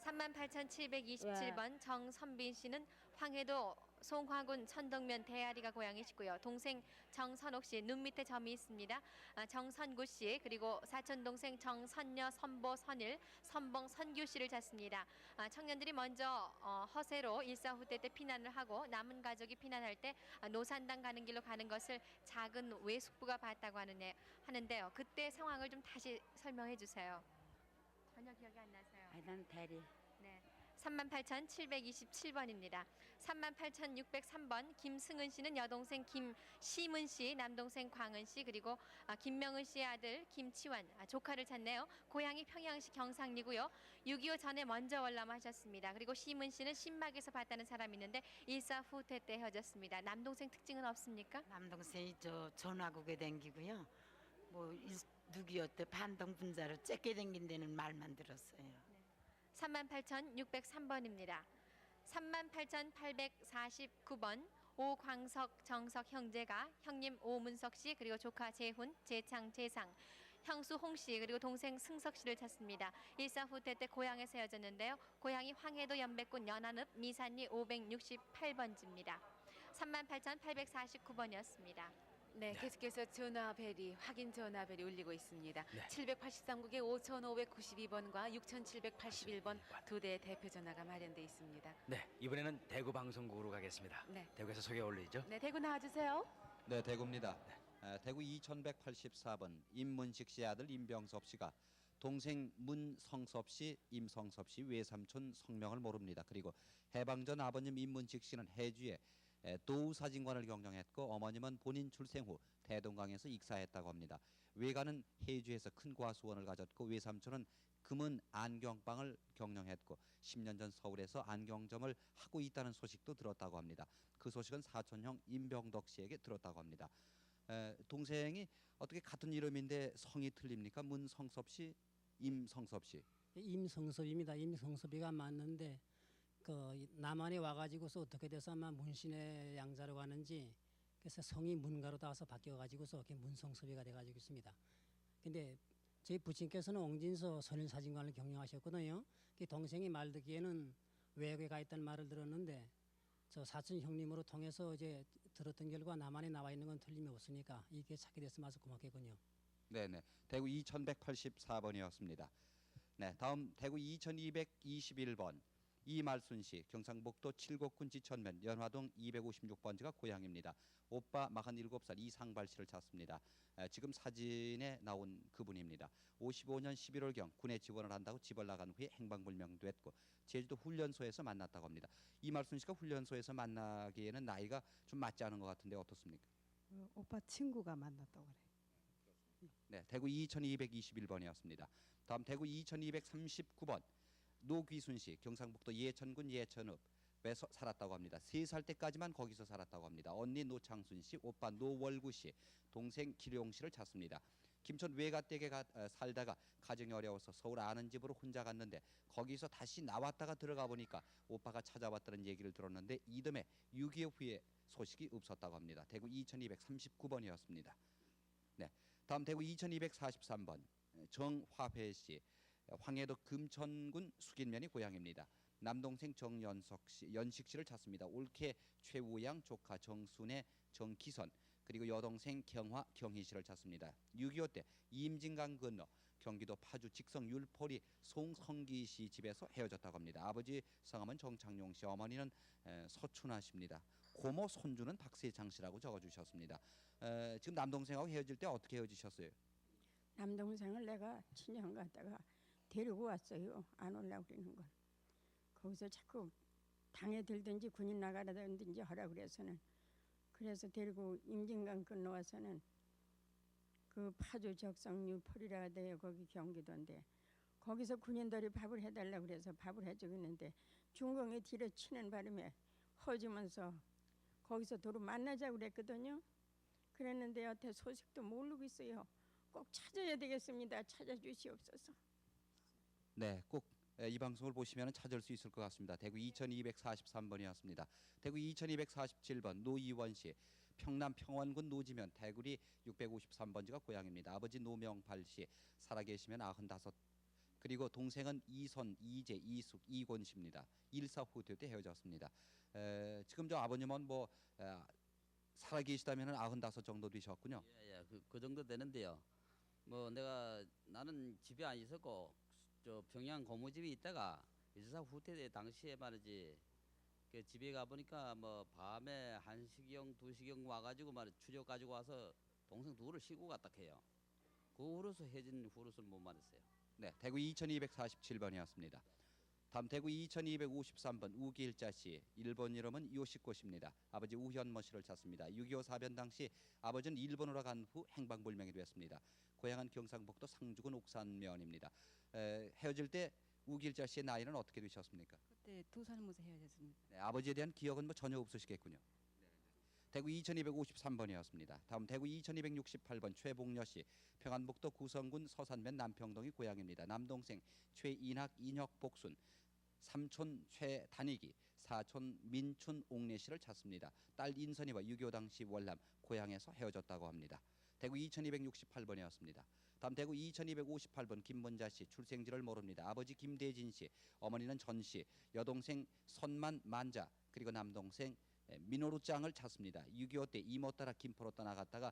38,727번 정선빈 씨는 황해도 송화군 천덕면 대아리가 고향이시고요. 동생 정선옥 씨 눈 밑에 점이 있습니다. 정선구 씨 그리고 사촌 동생 정선녀 선보 선일 선봉 선규 씨를 찾습니다. 청년들이 먼저 허세로 일사후퇴 때 피난을 하고 남은 가족이 피난할 때 노산당 가는 길로 가는 것을 작은 외숙부가 봤다고 하는데요. 그때 상황을 좀 다시 설명해 주세요. 전혀 기억이 안 나세요. 난 대리. 네. 38,727번입니다. 38,603번 김승은 씨는 여동생 김시문 씨, 남동생 광은 씨 그리고 김명은 씨의 아들 김치환 조카를 찾네요. 고향이 평양시 경상리고요. 6.25 전에 먼저 월남하셨습니다. 그리고 시문 씨는 신막에서 봤다는 사람이 있는데 일사후퇴 때 헤어졌습니다. 남동생 특징은 없습니까? 남동생이 저 전화국에 댕기고요. 뭐 6.25때 반동 분자를 째게 댕긴다는 말만 들었어요. 38,603번입니다. 38,849번 오광석 정석 형제가 형님 오문석 씨 그리고 조카 재훈, 재창, 재상 형수 홍 씨 그리고 동생 승석 씨를 찾습니다. 일사후퇴 때 고향에서 헤어졌는데요. 고향이 황해도 연백군 연안읍 미산리 568번지입니다. 38,849번이었습니다. 네, 계속해서 전화벨이 확인 전화벨이 울리고 있습니다. 네. 783국에 5,592번과 6,781번 두 대 대표 전화가 마련돼 있습니다. 네, 이번에는 대구 방송국으로 가겠습니다. 네. 대구에서 소개 올리죠. 네, 대구 나와주세요. 네, 대구입니다. 대구 2184번 임문식 씨 아들 임병섭 씨가 동생 문성섭 씨, 임성섭 씨 외삼촌 성명을 모릅니다. 그리고 해방 전 아버님 임문식 씨는 해주에 도우사진관을 경영했고 어머님은 본인 출생 후 대동강에서 익사했다고 합니다. 외가는 해주에서 큰 과수원을 가졌고 외삼촌은 금은 안경방을 경영했고 10년 전 서울에서 안경점을 하고 있다는 소식도 들었다고 합니다. 그 소식은 사촌형 임병덕 씨에게 들었다고 합니다. 동생이 어떻게 같은 이름인데 성이 틀립니까? 문성섭 씨, 임성섭 씨. 임성섭입니다. 임성섭이가 맞는데 그 남한에 와가지고서 어떻게 돼서 아마 문신의 양자로 가는지 그래서 성이 문가로 다 와서 바뀌어가지고서 문성섭이가 돼가지고 있습니다. 근데 저희 부친께서는 옹진서 선일사진관을 경영하셨거든요. 그 동생이 말 듣기에는 외국에 가 있다는 말을 들었는데 저 사촌 형님으로 통해서 이제 들었던 결과 남한에 나와 있는 건 틀림이 없으니까 이게 찾게 됐으면 아주 고맙겠군요. 네네. 대구 2184번이었습니다. 네, 다음 대구 2221번 이말순 씨, 경상북도 칠곡군 지천면 연화동 256번지가 고향입니다. 오빠 47살 이상발 씨를 찾습니다. 지금 사진에 나온 그분입니다. 55년 11월경 군에 지원을 한다고 집을 나간 후에 행방불명됐고 제주도 훈련소에서 만났다고 합니다. 이말순 씨가 훈련소에서 만나기에는 나이가 좀 맞지 않은 것 같은데 어떻습니까? 오빠 친구가 만났다고 그래. 네, 대구 2221번이었습니다. 다음 대구 2239번 노귀순 씨, 경상북도 예천군 예천읍에서 살았다고 합니다. 3살 때까지만 거기서 살았다고 합니다. 언니 노창순 씨, 오빠 노월구 씨, 동생 기룡 씨를 찾습니다. 김천 외가댁에 살다가 가정이 어려워서 서울 아는 집으로 혼자 갔는데 거기서 다시 나왔다가 들어가 보니까 오빠가 찾아왔다는 얘기를 들었는데 이듬해 6.25 후에 소식이 없었다고 합니다. 대구 2239번이었습니다. 네, 다음 대구 2243번 정화회 씨, 황해도 금천군 수길면이 고향입니다. 남동생 연식 씨를 찾습니다. 올케 최우양 조카 정순의 정기선 그리고 여동생 경화 경희 씨를 찾습니다. 6.25 때 임진강 건너 경기도 파주 직성 율포리 송성기 씨 집에서 헤어졌다고 합니다. 아버지 성함은 정창용 씨, 어머니는 서춘하 씨입니다. 고모 손주는 박세창 씨라고 적어주셨습니다. 지금 남동생하고 헤어질 때 어떻게 헤어지셨어요? 남동생을 내가 친정 갔다가 데리고 왔어요. 안 오려고 그러는 걸. 거기서 자꾸 당에 들든지 군인 나가라든지 하라 그래서는 그래서 데리고 임진강 건너와서는 그 파주 적성유 폴이라 돼요. 거기 경기도인데 거기서 군인들이 밥을 해달라고 그래서 밥을 해주고 있는데 중공에 뒤로 치는 바람에 허지면서 거기서 도로 만나자고 그랬거든요. 그랬는데 여태 소식도 모르고 있어요. 꼭 찾아야 되겠습니다. 찾아주시옵소서. 네, 꼭 이 방송을 보시면 찾을 수 있을 것 같습니다. 대구 2243번이었습니다. 대구 2247번 노이원 씨, 평남 평원군 노지면 대구리 653번지가 고향입니다. 아버지 노명발 씨, 살아계시면 95, 그리고 동생은 이선, 이재, 이숙, 이곤 씨입니다. 1사 후퇴 때 헤어졌습니다. 지금 저 아버님은 뭐 살아계시다면 95 정도 되셨군요. 예, 그 정도 되는데요. 뭐 나는 집에 안 있었고 저 평양 고모집에 있다가 1사 후퇴 당시에 말이지 그 집에 가 보니까 뭐 밤에 1시경 2시경 와가지고 추적 가지고 와서 동생 둘을 싣고 갔다 해요. 그 후로서 헤어진 후로서는 못 말했어요. 네, 대구 2247번이었습니다. 다음 대구 2253번 우기일자 씨, 일본 이름은 요시코 씨입니다. 아버지 우현모 씨를 찾습니다. 6.25 사변 당시 아버지는 일본으로 간 후 행방불명이 되었습니다. 고향은 경상북도 상주군 옥산면입니다. 헤어질 때 우기일자 씨의 나이는 어떻게 되셨습니까? 그때 2살 못에 헤어졌습니다. 네, 아버지에 대한 기억은 뭐 전혀 없으시겠군요. 대구 2253번이었습니다. 다음 대구 2268번 최봉여 씨, 평안북도 구성군 서산면 남평동이 고향입니다. 남동생 최인학 인혁 복순, 삼촌 최단익이, 사촌 민춘 옥래 씨를 찾습니다. 딸 인선이와 6.25 당시 월남 고향에서 헤어졌다고 합니다. 대구 2268번이었습니다. 다음 대구 2258번 김문자 씨, 출생지를 모릅니다. 아버지 김대진 씨, 어머니는 전 씨, 여동생 선만 만자, 그리고 남동생 민호루짱을 찾습니다. 6.25 때 이모 따라 김포로 떠나갔다가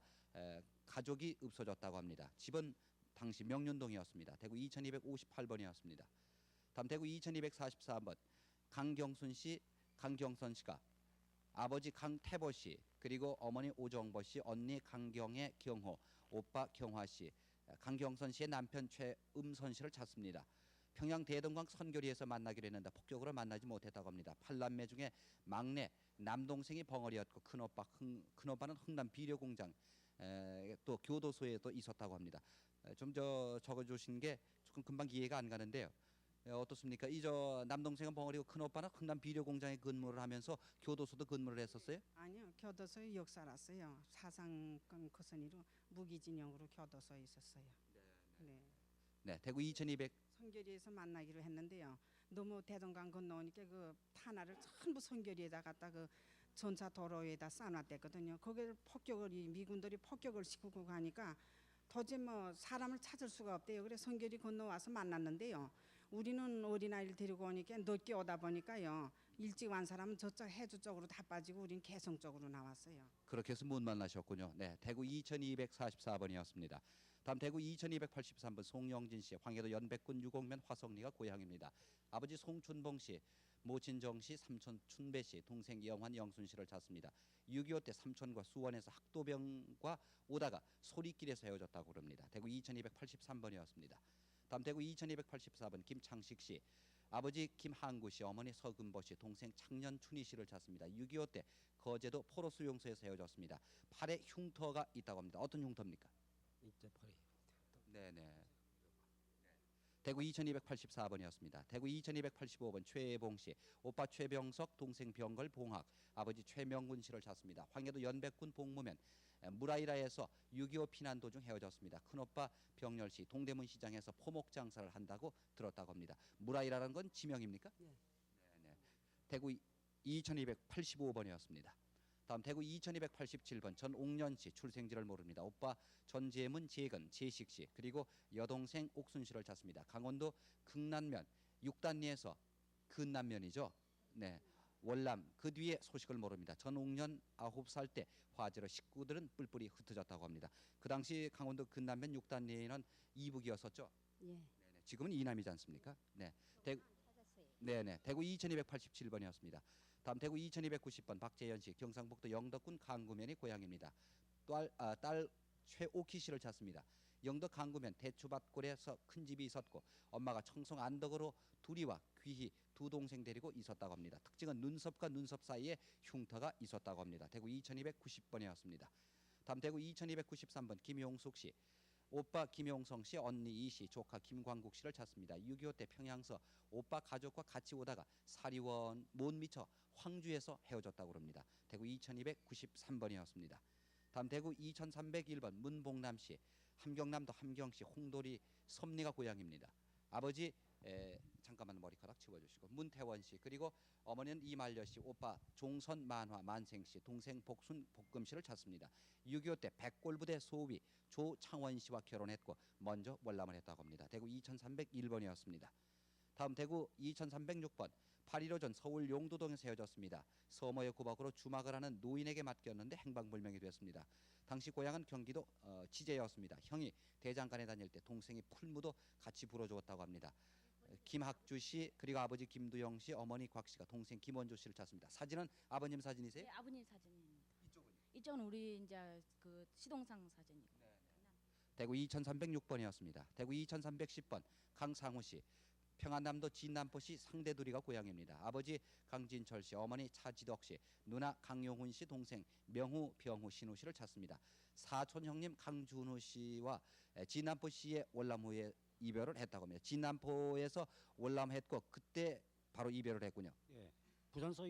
가족이 없어졌다고 합니다. 집은 당시 명륜동이었습니다. 대구 2258번이었습니다. 다음 대구 2244번 강경순 씨, 강경선 씨가 아버지 강태보 씨, 그리고 어머니 오정보 씨, 언니 강경의 경호, 오빠 경화 씨, 강경선 씨의 남편 최음선 씨를 찾습니다. 평양 대동강 선교리에서 만나기로 했는데 폭격으로 만나지 못했다고 합니다. 8남매 중에 막내 남동생이 벙어리였고 큰오빠는 흥남 비료공장 또 교도소에도 있었다고 합니다. 좀 적어주신 게 조금 금방 이해가 안 가는데요. 어떻습니까? 저 남동생은 벙어리고 큰오빠는 흥남 비료공장에 근무를 하면서 교도소도 근무를 했었어요? 아니요, 교도소에 역살았어요. 사상권 거선이로 무기징역으로 교도소에 있었어요. 네. 네, 대구 2200. 선교리에서 만나기로 했는데요. 너무 대동강 건너오니까 그 탄화를 전부 선교리에다 갖다 그 전차 도로에다 쌓아놨댔거든요. 거기를 미군들이 폭격을 시키고 가니까 도저히 뭐 사람을 찾을 수가 없대요. 그래서 선교리 건너와서 만났는데요. 우리는 어린아이를 데리고 오니까 늦게 오다 보니까요. 일찍 완 사람은 저쪽 해주 쪽으로 다 빠지고 우린 개성 쪽으로 나왔어요. 그렇게 해서 못 만나셨군요. 네, 대구 2244번이었습니다. 다음 대구 2283번 송영진 씨, 황해도 연백군 유곡면 화성리가 고향입니다. 아버지 송춘봉 씨, 모친정 씨, 삼촌 춘배 씨, 동생 영환 영순 씨를 찾습니다. 6.25 때 삼촌과 수원에서 학도병과 오다가 소리길에서 헤어졌다고 그럽니다. 대구 2283번이었습니다. 다음 대구 2284번 김창식 씨, 아버지 김항구 씨, 어머니 서금보 씨, 동생 창년춘희 씨를 찾습니다. 6.25 때 거제도 포로수용소에서 헤어졌습니다. 팔에 흉터가 있다고 합니다. 어떤 흉터입니까? 이제 팔이. 네네. 대구 2284번이었습니다. 대구 2285번 최봉 씨, 오빠 최병석, 동생 병걸 봉학, 아버지 최명군 씨를 찾습니다. 황해도 연백군 복무면 무라이라에서 6.25 피난 도중 헤어졌습니다. 큰오빠 병렬 씨, 동대문 시장에서 포목 장사를 한다고 들었다고 합니다. 무라이라는 건 지명입니까? 예. 네네. 대구 2285번이었습니다. 다음 대구 2287번 전옥년 씨, 출생지를 모릅니다. 오빠 전재문, 재근, 재식 씨, 그리고 여동생 옥순 씨를 찾습니다. 강원도 극남면 6단리에서 근남면이죠. 네. 월남 그 뒤에 소식을 모릅니다. 전옥년 9살 때 화재로 식구들은 뿔뿔이 흩어졌다고 합니다. 그 당시 강원도 근남면 6단리는 이북이었었죠. 예. 네네. 지금은 이남이지 않습니까? 네. 네네. 대구 2287번이었습니다. 다음 대구 2290번 박재현 씨, 경상북도 영덕군 강구면이 고향입니다. 딸 최오키 씨를 찾습니다. 영덕 강구면 대추밭골에서 큰 집이 있었고 엄마가 청송 안덕으로 둘이와 귀히 두 동생 데리고 있었다고 합니다. 특징은 눈썹과 눈썹 사이에 흉터가 있었다고 합니다. 대구 2290번이었습니다. 다음 대구 2293번 김용숙 씨, 오빠 김용성 씨, 언니 이 씨, 조카 김광국 씨를 찾습니다. 6.25 때 평양서 오빠 가족과 같이 오다가 사리원 못 미쳐 황주에서 헤어졌다고 합니다. 대구 2293번이었습니다. 다음 대구 2301번 문봉남 씨, 함경남도 함경시 홍도리 섭리가 고향입니다. 아버지 잠깐만 머리카락 치워주시고 문태원 씨, 그리고 어머니는 이말려 씨, 오빠 종선 만화 만생 씨, 동생 복순 복금 씨를 찾습니다. 6.25 때 백골부대 소위 조창원 씨와 결혼했고 먼저 월남을 했다고 합니다. 대구 2301번이었습니다. 다음 대구 2306번 8.15전 서울 용두동에서 헤어졌습니다. 서머의 구박으로 주막을 하는 노인에게 맡겼는데 행방불명이 됐습니다. 당시 고향은 경기도 지제였습니다. 형이 대장간에 다닐 때 동생이 풀무도 같이 불어주었다고 합니다. 김학주 씨, 그리고 아버지 김두영 씨, 어머니 곽 씨가 동생 김원조 씨를 찾습니다. 사진은 아버님 사진이세요? 네, 아버님 사진입니다. 이쪽은 우리 이제 그 시동상 사진이고. 대구 2306번이었습니다. 대구 2310번 강상우 씨, 평안남도 진남포시 상대두리가 고향입니다. 아버지 강진철 씨, 어머니 차지덕 씨, 누나 강용훈 씨, 동생 명후, 병후, 신우 씨를 찾습니다. 사촌 형님 강준우 씨와 진남포 씨의 월남 후에 이별을 했다고 합니다. 진남포에서 월남했고 그때 바로 이별을 했군요. 예. 부산서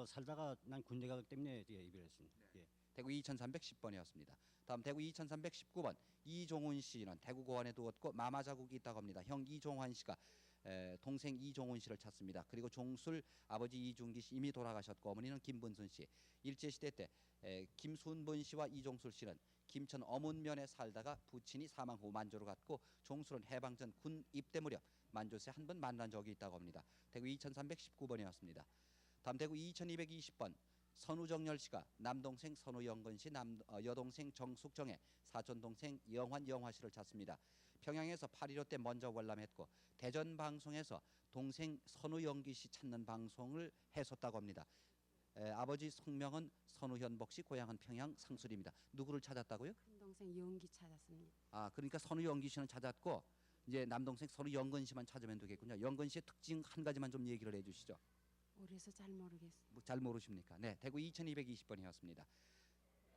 살다가 난 군대 가기 때문에 이별했습니다. 예. 대구 2310번이었습니다. 다음 대구 2319번 이종훈 씨는 대구 고안에 두었고 마마 자국이 있다고 합니다. 형 이종환 씨가 동생 이종훈 씨를 찾습니다. 그리고 종술 아버지 이중기 씨 이미 돌아가셨고 어머니는 김분순 씨. 일제시대 때 김순분 씨와 이종술 씨는 김천 어문면에 살다가 부친이 사망 후 만조로 갔고 종술은 해방 전 군 입대 무렵 만조세 한 번 만난 적이 있다고 합니다. 대구 2319번이었습니다. 다음 대구 2220번 선우정열 씨가 남동생 선우영근 씨, 여동생 정숙정의 사촌동생 영환 영화 씨를 찾습니다. 평양에서 8.15 때 먼저 월남했고 대전 방송에서 동생 선우영기 씨 찾는 방송을 했었다고 합니다. 아버지 성명은 선우현복 씨, 고향은 평양 상술입니다. 누구를 찾았다고요? 큰 동생 영기 찾았습니다. 아, 그러니까 선우영기 씨는 찾았고 이제 남동생 선우영근 씨만 찾으면 되겠군요. 영근 씨의 특징 한 가지만 좀 얘기를 해주시죠. 오래서 잘 모르겠어요. 잘 모르십니까? 네, 대구 2220번이었습니다.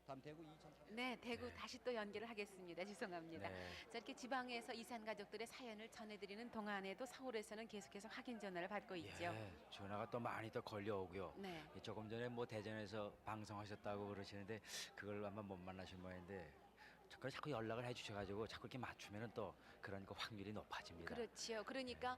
다음 대구 2300. 네, 대구 다시 또 연결을 하겠습니다. 죄송합니다. 네. 자, 이렇게 지방에서 이산 가족들의 사연을 전해드리는 동안에도 서울에서는 계속해서 확인 전화를 받고 있죠. 예, 전화가 또 많이 더 걸려오고요. 네. 조금 전에 뭐 대전에서 방송하셨다고 그러시는데 그걸 아마 못 만나신 모양인데 자꾸 연락을 해주셔가지고 자꾸 이렇게 맞추면은 또 그런 그 확률이 높아집니다. 그렇지요. 그러니까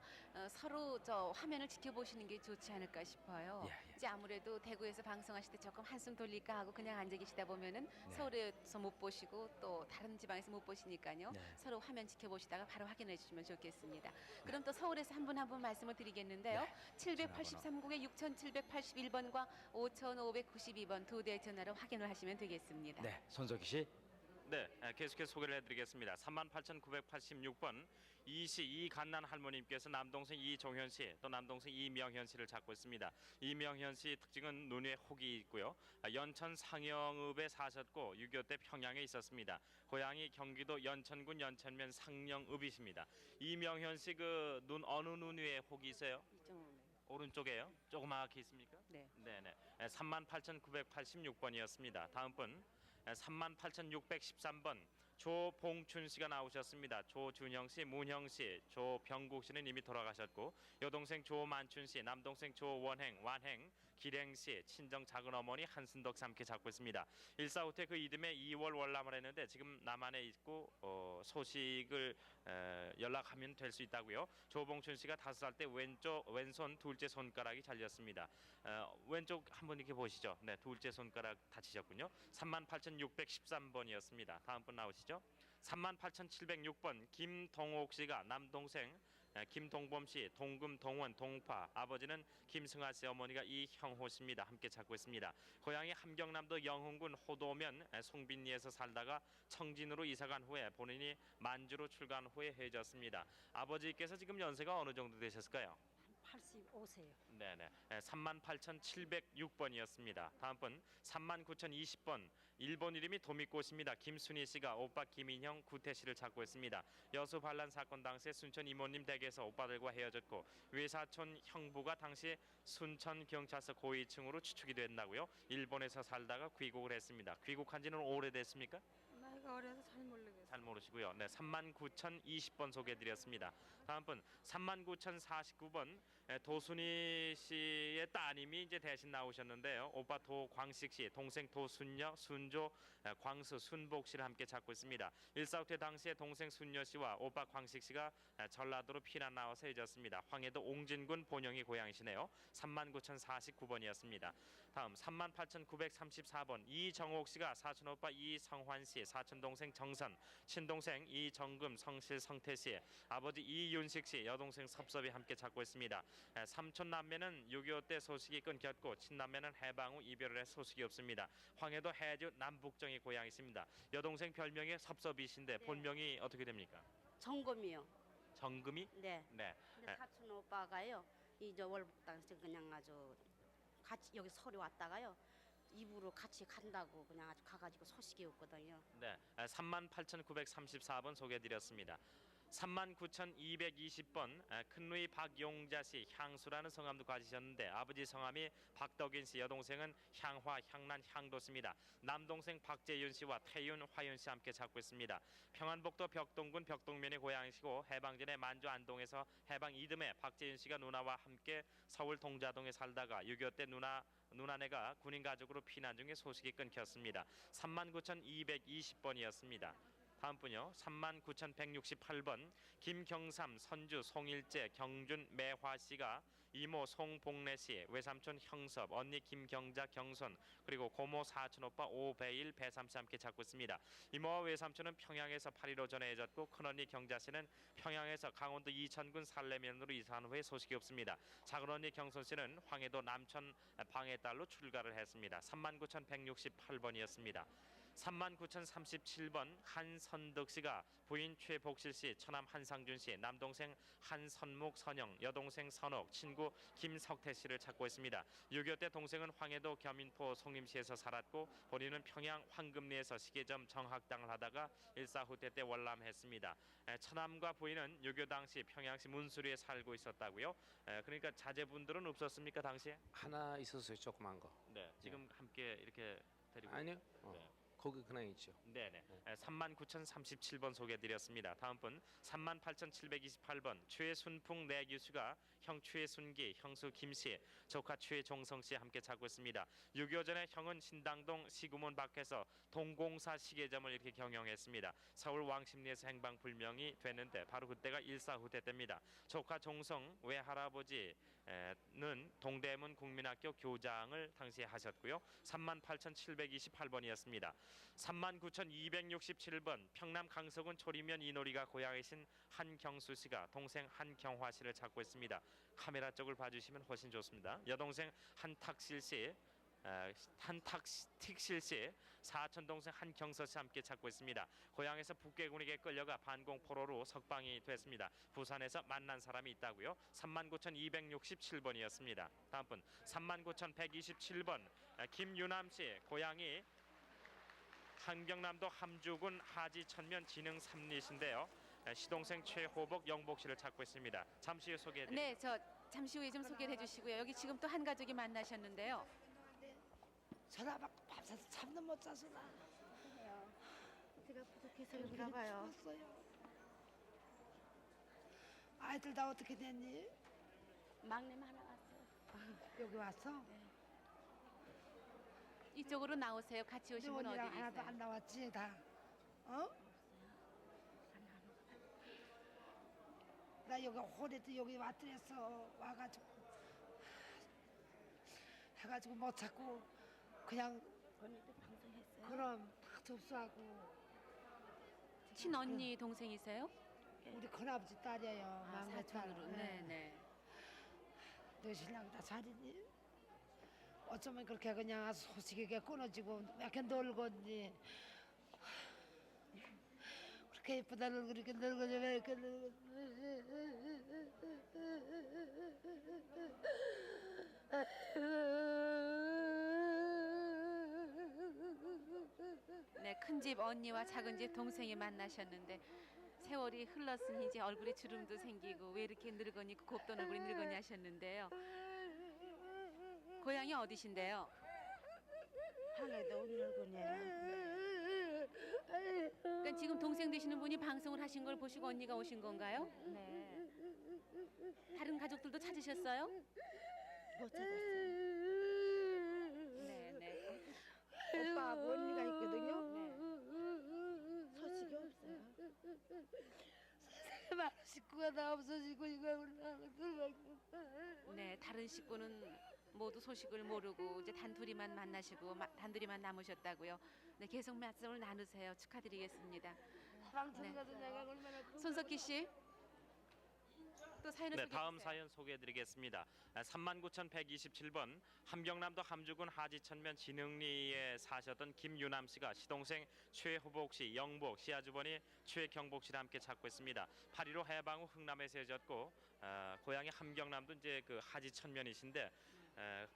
서로 저 화면을 지켜보시는 게 좋지 않을까 싶어요. 예. 이제 아무래도 대구에서 방송하실 때 조금 한숨 돌릴까 하고 그냥 앉아 계시다 보면은 네. 서울에서 못 보시고 또 다른 지방에서 못 보시니까요. 네. 서로 화면 지켜보시다가 바로 확인해 주시면 좋겠습니다. 그럼 또 서울에서 한 분 한 분 말씀을 드리겠는데요. 783국에 6781번과 5592번 두 대의 전화로 확인을 하시면 되겠습니다. 네, 손석희 씨. 네, 계속해서 소개를 해드리겠습니다. 38,986번 이시 이간난 할머님께서 남동생 이종현 씨, 또 남동생 이명현 씨를 찾고 있습니다. 이명현 씨 특징은 눈 위에 혹이 있고요. 연천 상영읍에 사셨고 6.25 때 평양에 있었습니다. 고향이 경기도 연천군 연천면 상령읍이십니다. 이명현 씨 그 눈 어느 눈 위에 혹이 있어요? 오른쪽에요? 조그맣게 있습니까? 네. 네네. 38,986번이었습니다. 다음 분 38,613번 조봉춘 씨가 나오셨습니다. 조준영 씨, 문형 씨, 조병국 씨는 이미 돌아가셨고 여동생 조만춘 씨, 남동생 조원행, 완행, 기랭 씨, 친정 작은 어머니 한순덕 씨 함께 잡고 있습니다. 145 때 그 이듬해 2월 월남을 했는데 지금 남한에 있고 소식을 연락하면 될 수 있다고요. 조봉춘 씨가 5살 때 왼손 둘째 손가락이 잘렸습니다. 왼쪽 한번 이렇게 보시죠. 네, 둘째 손가락 다치셨군요. 38,613번이었습니다. 다음 분 나오시죠. 38,706번 김동옥 씨가 남동생 김동범 씨, 동금, 동원, 동파, 아버지는 김승아 씨, 어머니가 이형호 씨입니다. 함께 찾고 있습니다. 고향이 함경남도 영흥군 호도면 송빈리에서 살다가 청진으로 이사간 후에 본인이 만주로 출간 후에 헤어졌습니다. 아버지께서 지금 연세가 어느 정도 되셨을까요? 85세요. 네네. 38,706번이었습니다. 다음 분 39,020번. 일본 이름이 도미꽃입니다. 김순희 씨가 오빠 김인형, 구태 씨를 찾고 있습니다. 여수 반란 사건 당시에 순천 이모님 댁에서 오빠들과 헤어졌고 외사촌 형부가 당시 순천 경찰서 고위층으로 추측이 된다고요. 일본에서 살다가 귀국을 했습니다. 귀국한 지는 오래됐습니까? 나이가 어려서 잘 모르겠어요. 잘 모르시고요. 네, 39,020번 소개해드렸습니다. 다음 분 39,049번 도순희 씨의 따님이 이제 대신 나오셨는데요. 오빠 도광식 씨, 동생 도순여, 순조, 광수, 순복 씨를 함께 찾고 있습니다. 145 때 당시에 동생 순여 씨와 오빠 광식 씨가 전라도로 피난 나와서 헤어졌습니다. 황해도 옹진군 본영이 고향이시네요. 39,049번이었습니다. 다음 38,934번 이정옥 씨가 사촌 오빠 이성환 씨, 사촌 동생 정선, 친동생 이정금, 성실 성태 씨, 아버지 이윤식 씨, 여동생 섭섭이 함께 찾고 있습니다. 삼촌 남매는 6.25 때 소식이 끊겼고 친남매는 해방 후 이별을 해 소식이 없습니다. 황해도 해주 남북정이 고향이십니다. 여동생 별명이 섭섭이신데 본명이 어떻게 됩니까? 정금이요. 정금이? 네. 네. 근데 사촌 오빠가요. 이제 월북당에서 그냥 아주 같이 여기 서울에 왔다가요. 입으로 같이 간다고 그냥 아주 가가지고 소식이 없거든요. 네. 38,934번 소개해드렸습니다. 39,220번 큰누이 박용자 씨 향수라는 성함도 가지셨는데 아버지 성함이 박덕인 씨, 여동생은 향화, 향란, 향도씨입니다. 남동생 박재윤 씨와 태윤, 화윤 씨 함께 찾고 있습니다. 평안북도 벽동군 벽동면이 고향이시고 해방 전에 만주 안동에서 해방 이듬해 박재윤 씨가 누나와 함께 서울 동자동에 살다가 6.25 때 누나네가 군인 가족으로 피난 중에 소식이 끊겼습니다. 39,220번이었습니다. 다음 분요. 39,168번 김경삼, 선주, 송일재, 경준, 매화 씨가 이모 송복래 씨, 외삼촌 형섭, 언니 김경자, 경선, 그리고 고모 사촌 오빠 오배일, 배삼 씨 함께 찾고 있습니다. 이모와 외삼촌은 평양에서 8.15 전에 헤어졌고 큰언니 경자 씨는 평양에서 강원도 이천군 산내면으로 이사한 후에 소식이 없습니다. 작은언니 경선 씨는 황해도 남천 방해딸로 출가를 했습니다. 39,168번이었습니다. 39,037번 한선덕 씨가 부인 최복실 씨, 처남 한상준 씨, 남동생 한선묵, 선영, 여동생 선옥, 친구 김석태 씨를 찾고 있습니다. 6.25 때 동생은 황해도 겸인포 송림시에서 살았고 본인은 평양 황금리에서 시계점 정학당을 하다가 1.45 때 월남했습니다. 처남과 부인은 6.25 당시 평양시 문수리에 살고 있었다고요. 그러니까 자제분들은 없었습니까 당시에? 하나 있었어요, 조그만 거. 네, 지금 함께 이렇게 데리고 아니요. 네. 거기 그냥 있죠. 네네. 39,037번 소개해드렸습니다. 다음 분 38,728번 최순풍 내규수가 형 최순기, 형수 김씨, 조카 최종성 씨 함께 찾고 있습니다. 6.25 전에 형은 신당동 시구문 밖에서 동공사 시계점을 이렇게 경영했습니다. 서울 왕십리에서 행방불명이 됐는데 바로 그때가 1.45 때입니다. 조카 종성 외할아버지는 동대문 국민학교 교장을 당시에 하셨고요. 38,728번이었습니다. 39,267번 평남 강서군 초리면 이놀이가 고향이신 한경수 씨가 동생 한경화 씨를 찾고 있습니다. 카메라 쪽을 봐주시면 훨씬 좋습니다. 여동생 한탁실 씨, 한탁틱실 씨, 사촌 동생 한경서 씨 함께 찾고 있습니다. 고향에서 북괴군에게 끌려가 반공포로로 석방이 됐습니다. 부산에서 만난 사람이 있다고요? 39,267번이었습니다. 다음 분 39,127번 김유남 씨, 고향이 한경남도 함주군 하지천면 진흥 삼리시인데요. 시동생 최호복, 영복 씨를 찾고 있습니다. 잠시 후 소개해드립니다. 네, 저 잠시 후에 좀 소개해 주시고요. 여기 지금 또 한 가족이 만나셨는데요. 전화 받고 밥 사서 잠도 못 자서 나. 제가 부족해서 그런가 봐요. 아이들 다 어떻게 됐니? 막내만 하나 왔어요. 여기 왔어? 이쪽으로 나오세요. 같이 오신 분 어디 언니랑 하나도 계세요? 안 나왔지 다. 어? 나 여기 홀에도 여기 왔더랬어. 와가지고 해가지고 못 찾고 그냥 언니도 방송했어요. 그럼 다 접수하고. 친언니 동생이세요? 우리 큰아버지 딸이에요. 막내 딸. 사촌으로. 네, 네. 너 신랑 다 잘이니? 어쩌면 그렇게 그냥 소식이게 끊어지고 이렇게 늙었니? 그렇게 예쁘다 그렇게 늙어져 왜 이렇게 네, 큰 집 언니와 작은 집 동생이 만나셨는데 세월이 흘렀으니 이제 얼굴에 주름도 생기고 왜 이렇게 늙었니 곱던 얼굴이 늙었니 하셨는데요. 고향이 어디신데요? 항해도 늙으냐. 그러니까 지금 동생 되시는 분이 방송을 하신 걸 보시고 언니가 오신 건가요? 네. 다른 가족들도 찾으셨어요? 못 찾았어요. 네, 네. 오빠하고 언니가 있거든요. 소식이 없어요. 세상에 많은 식구가 다 없어지고 이거 올라가고. 네, 다른 식구는 모두 소식을 모르고 이제 단둘이만 만나시고 단둘이만 남으셨다고요. 네, 계속 말씀을 나누세요. 축하드리겠습니다. 방송 가서 내가 얼마나 손석희 씨, 또 사연을 네, 소개해 다음 주세요. 사연 소개해드리겠습니다. 39,127번 함경남도 함주군 하지천면 진흥리에 사셨던 김유남 씨가 시동생 최호복 씨, 영복, 시아주버니 최경복 씨를 함께 찾고 있습니다. 8.15 해방 후 흥남에서 헤어졌고 고향이 함경남도 이제 그 하지천면이신데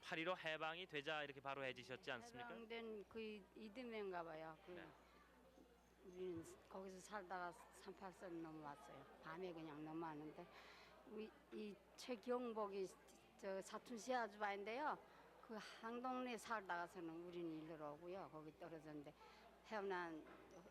8.15 해방이 되자 이렇게 바로 해지셨지 않습니까? 해방된 그 이듬해인가 봐요. 우리는 거기서 살다가 38선 넘어왔어요. 밤에 그냥 넘어왔는데 이 최경복이 저 사촌 시아주바인데요. 그 항동네 살다가서는 우리는 일로 오고요. 거기 떨어졌는데 태어난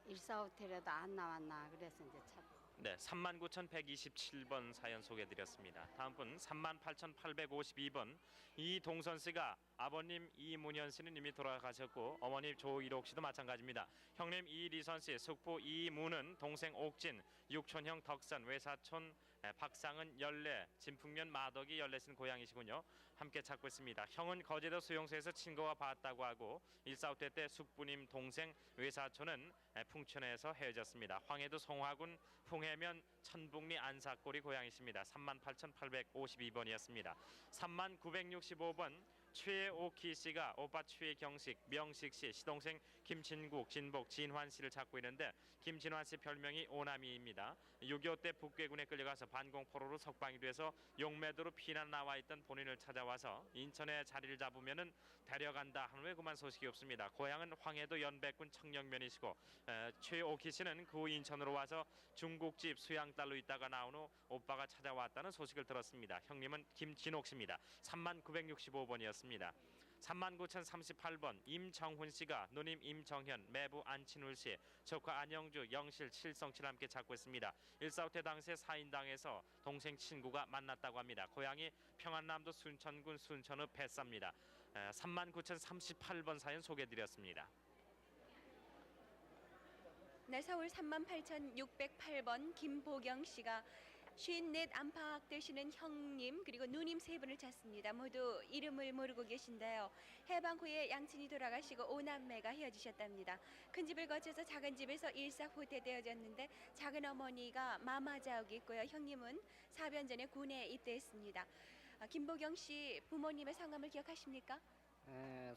일사호텔에도 안 나왔나 그래서 이제 찾고. 네, 39,127번 사연 소개해드렸습니다. 다음 분 38,852번 이동선 씨가 아버님 이문현 씨는 이미 돌아가셨고 어머님 조일옥 씨도 마찬가지입니다. 형님 이리선 씨, 숙부 이문은, 동생 옥진, 육촌형 덕산, 외사촌 박상은 열례, 진풍면 마덕이 열례신 고향이시군요. 함께 찾고 있습니다. 형은 거제도 수용소에서 친구와 봤다고 하고 1.45대 때 숙부님 동생 외사촌은 풍천에서 헤어졌습니다. 황해도 송화군 풍해면 천북리 안사골이 고향이십니다. 38,852번이었습니다. 39,965번 최오키 씨가 오빠 최경식, 명식 씨, 시동생 김진국, 진복, 진환 씨를 찾고 있는데 김진환 씨 별명이 오나미입니다. 6.25 때 북괴군에 끌려가서 반공포로로 석방이 돼서 용매도로 피난 나와 있던 본인을 찾아와서 인천에 자리를 잡으면은 데려간다 하는 외구만 소식이 없습니다. 고향은 황해도 연백군 청령면이시고 최오키 씨는 그 후 인천으로 와서 중국집 수양딸로 있다가 나온 후 오빠가 찾아왔다는 소식을 들었습니다. 형님은 김진옥 씨입니다. 39,965번이었습니다. 39,038번 임정훈 씨가 누님 임정현, 매부 안친울 씨, 조카 안영주, 영실, 칠성치를 함께 찾고 있습니다. 1.45 때 당시에 사인당에서 동생 친구가 만났다고 합니다. 고향이 평안남도 순천군 순천읍 뱃사입니다. 39,038번 사연 소개해드렸습니다. 네, 서울 38,608번 김보경 씨가 54 안팎 되시는 형님 그리고 누님 세 분을 찾습니다. 모두 이름을 모르고 계신데요. 해방 후에 양친이 돌아가시고 5남매가 헤어지셨답니다. 큰 집을 거쳐서 작은 집에서 일사후퇴되어졌는데 작은 어머니가 마마자욱이 있고요. 형님은 4년 전에 군에 입대했습니다. 김보경 씨 부모님의 성함을 기억하십니까?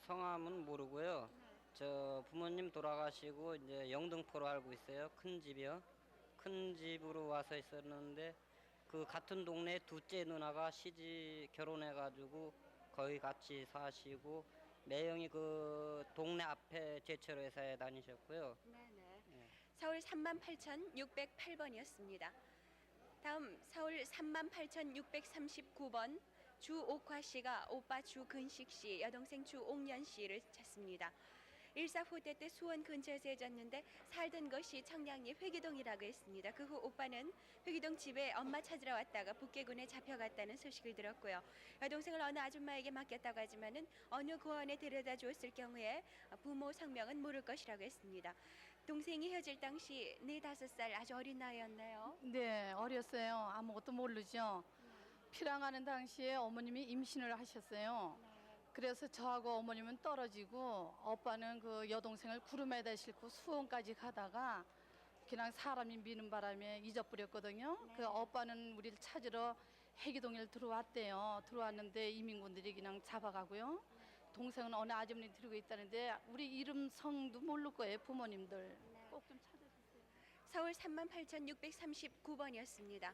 성함은 모르고요. 저 부모님 돌아가시고 이제 영등포로 알고 있어요. 큰 집이요. 큰 집으로 와서 있었는데 그 같은 동네 둘째 누나가 시집 결혼해가지고 거의 같이 사시고 매형이 그 동네 앞에 제철 회사에 다니셨고요. 네네. 서울 38,608번이었습니다. 다음 서울 38,639번 주옥화 씨가 오빠 주근식 씨, 여동생 주옥년 씨를 찾습니다. 일사 후퇴 때 수원 근처에서 헤어졌는데 살던 것이 청량리 회기동이라고 했습니다. 그 후 오빠는 회기동 집에 엄마 찾으러 왔다가 북계군에 잡혀갔다는 소식을 들었고요. 여동생을 어느 아줌마에게 맡겼다고 하지만은 어느 고원에 데려다 주었을 경우에 부모 성명은 모를 것이라고 했습니다. 동생이 헤어질 당시 4-5살 아주 어린 나이였나요? 네, 어렸어요. 아무것도 모르죠. 피랑하는 당시에 어머님이 임신을 하셨어요. 그래서 저하고 어머님은 떨어지고 오빠는 그 여동생을 구름에다 싣고 수원까지 가다가 그냥 사람이 미는 바람에 잊어버렸거든요. 그 오빠는 우리를 찾으러 해기동에 들어왔대요. 들어왔는데 이민군들이 그냥 잡아가고요. 동생은 어느 아주머니 들고 있다는데 우리 이름 성도 모를 거예요. 부모님들 꼭 좀 찾아주세요. 서울 38,639번이었습니다.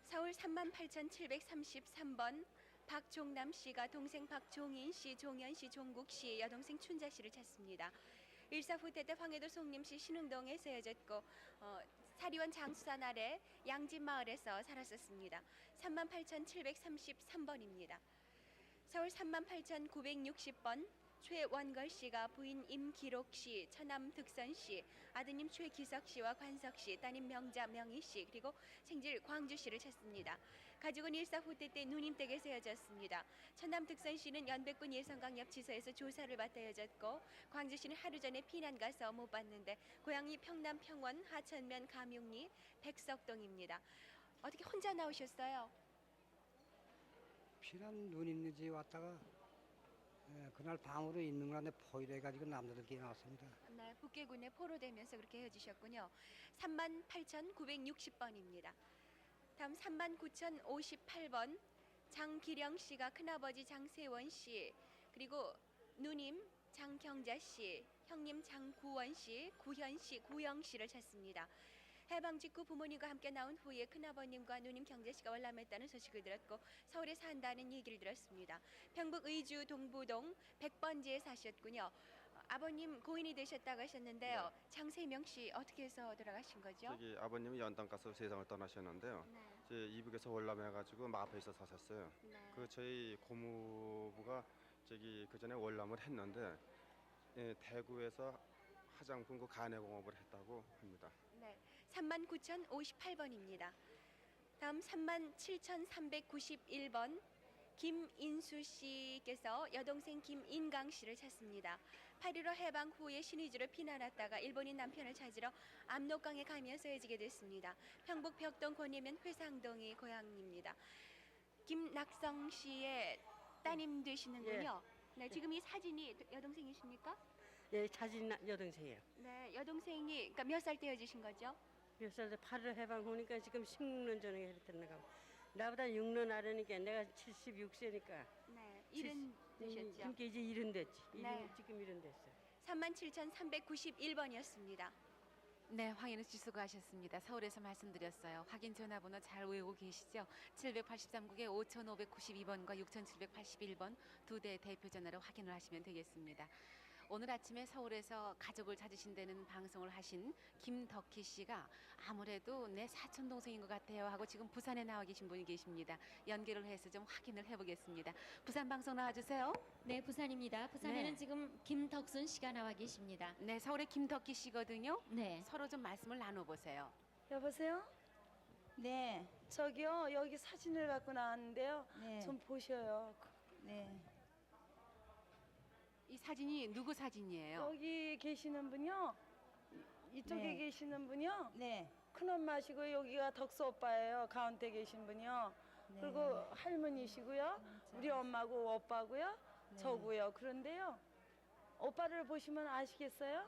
서울 38,733번 박종남 씨가 동생 박종인 씨, 종현 씨, 종국 씨, 여동생 춘자 씨를 찾습니다. 일사 후퇴 때 황해도 송림 씨 신흥동에서 헤어졌고 사리원 장수산 아래 양진 마을에서 살았었습니다. 38,733번입니다. 서울 38,960번 최원걸 씨가 부인 임기록 씨, 처남 득선 씨, 아드님 최기석 씨와 관석 씨, 따님 명자 명희 씨, 그리고 생질 광주 씨를 찾습니다. 가족은 일사 후퇴 때 누님 댁에서 헤어졌습니다. 처남 득선 씨는 연백군 예성강역지서에서 조사를 받아 헤어졌고 광주 씨는 하루 전에 피난 가서 못 봤는데 고향이 평남 평원 하천면 감육리 백석동입니다. 어떻게 혼자 나오셨어요? 피난 눈 있는 집 왔다가 그날 밤으로 있는 건데 포위돼가지고 남자들끼리 나왔습니다. 네, 북계군에 포로되면서 그렇게 헤어지셨군요. 38,960번입니다. 다음 39,058번 장기령 씨가 큰아버지 장세원 씨, 그리고 누님 장경자 씨, 형님 장구원 씨, 구현 씨, 구영 씨를 찾습니다. 해방 직후 부모님과 함께 나온 후에 큰아버님과 누님 경자 씨가 월남했다는 소식을 들었고 서울에 산다는 얘기를 들었습니다. 평북 의주 동부동 100번지에 사셨군요. 아버님 고인이 되셨다고 하셨는데요. 장세명 씨 어떻게 해서 돌아가신 거죠? 저기 아버님이 연당 가서 세상을 떠나셨는데요. 이제 이북에서 월남해가지고 마포에서 사셨어요. 그 저희 고모부가 저기 그 전에 월남을 했는데 대구에서 화장품 그 간해공업을 했다고 합니다. 네, 39,058번입니다. 다음 37,391번 김인수 씨께서 여동생 김인강 씨를 찾습니다. 8.15 해방 후에 신의주로 피난 왔다가 일본인 남편을 찾으러 압록강에 가면서 헤어지게 됐습니다. 평북 벽동 권예면 회상동이 고향입니다. 김낙성 씨의 따님 되시는군요. 네, 지금 이 사진이 여동생이십니까? 예, 자진 여동생이에요. 네, 여동생이 그러니까 몇 살 때 헤어지신 거죠? 몇 살 때 8.15 해방 후니까 지금 16년 전에 그랬던가. 나보다 6년 아래니까 내가 76세니까. 네, 일은 되셨죠? 그러니까 이제 일은 됐지. 네. 지금 일은 됐어요. 37,391번이었습니다. 네, 황인우 씨 수고하셨습니다. 서울에서 말씀드렸어요. 확인 전화번호 잘 외우고 계시죠? 783국에 5,592번과 6,781번 두 대 대표 전화로 확인을 하시면 되겠습니다. 오늘 아침에 서울에서 가족을 찾으신다는 방송을 하신 김덕희 씨가 아무래도 내 사촌 동생인 것 같아요 하고 지금 부산에 나와 계신 분이 계십니다. 연결을 해서 좀 확인을 해보겠습니다. 부산 방송 나와주세요. 네, 부산입니다. 부산에는 네. 지금 김덕순 씨가 나와 계십니다. 네, 서울의 김덕희 씨거든요. 네. 서로 좀 말씀을 나눠보세요. 여보세요? 네. 저기요, 여기 사진을 갖고 나왔는데요. 좀 보셔요. 네. 이 사진이 누구 사진이에요? 여기 계시는 분요. 이쪽에 네. 계시는 분요. 네. 큰엄마시고 여기가 덕수 오빠예요. 가운데 계신 분요. 그리고 할머니시고요. 우리 엄마고 오빠고요. 저고요. 그런데요. 오빠를 보시면 아시겠어요?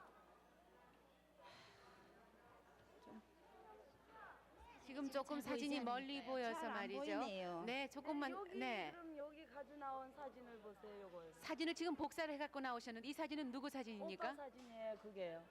지금 조금 사진이 멀리 보여서 잘안 말이죠. 보이네요. 네, 조금만 여기 네. 그럼 여기 가져 나온 사진을 보세요. 요거요. 사진을 지금 복사를 해갖고 나오셨는데 이 사진은 누구 사진입니까? 오빠 사진이에요, 그게요.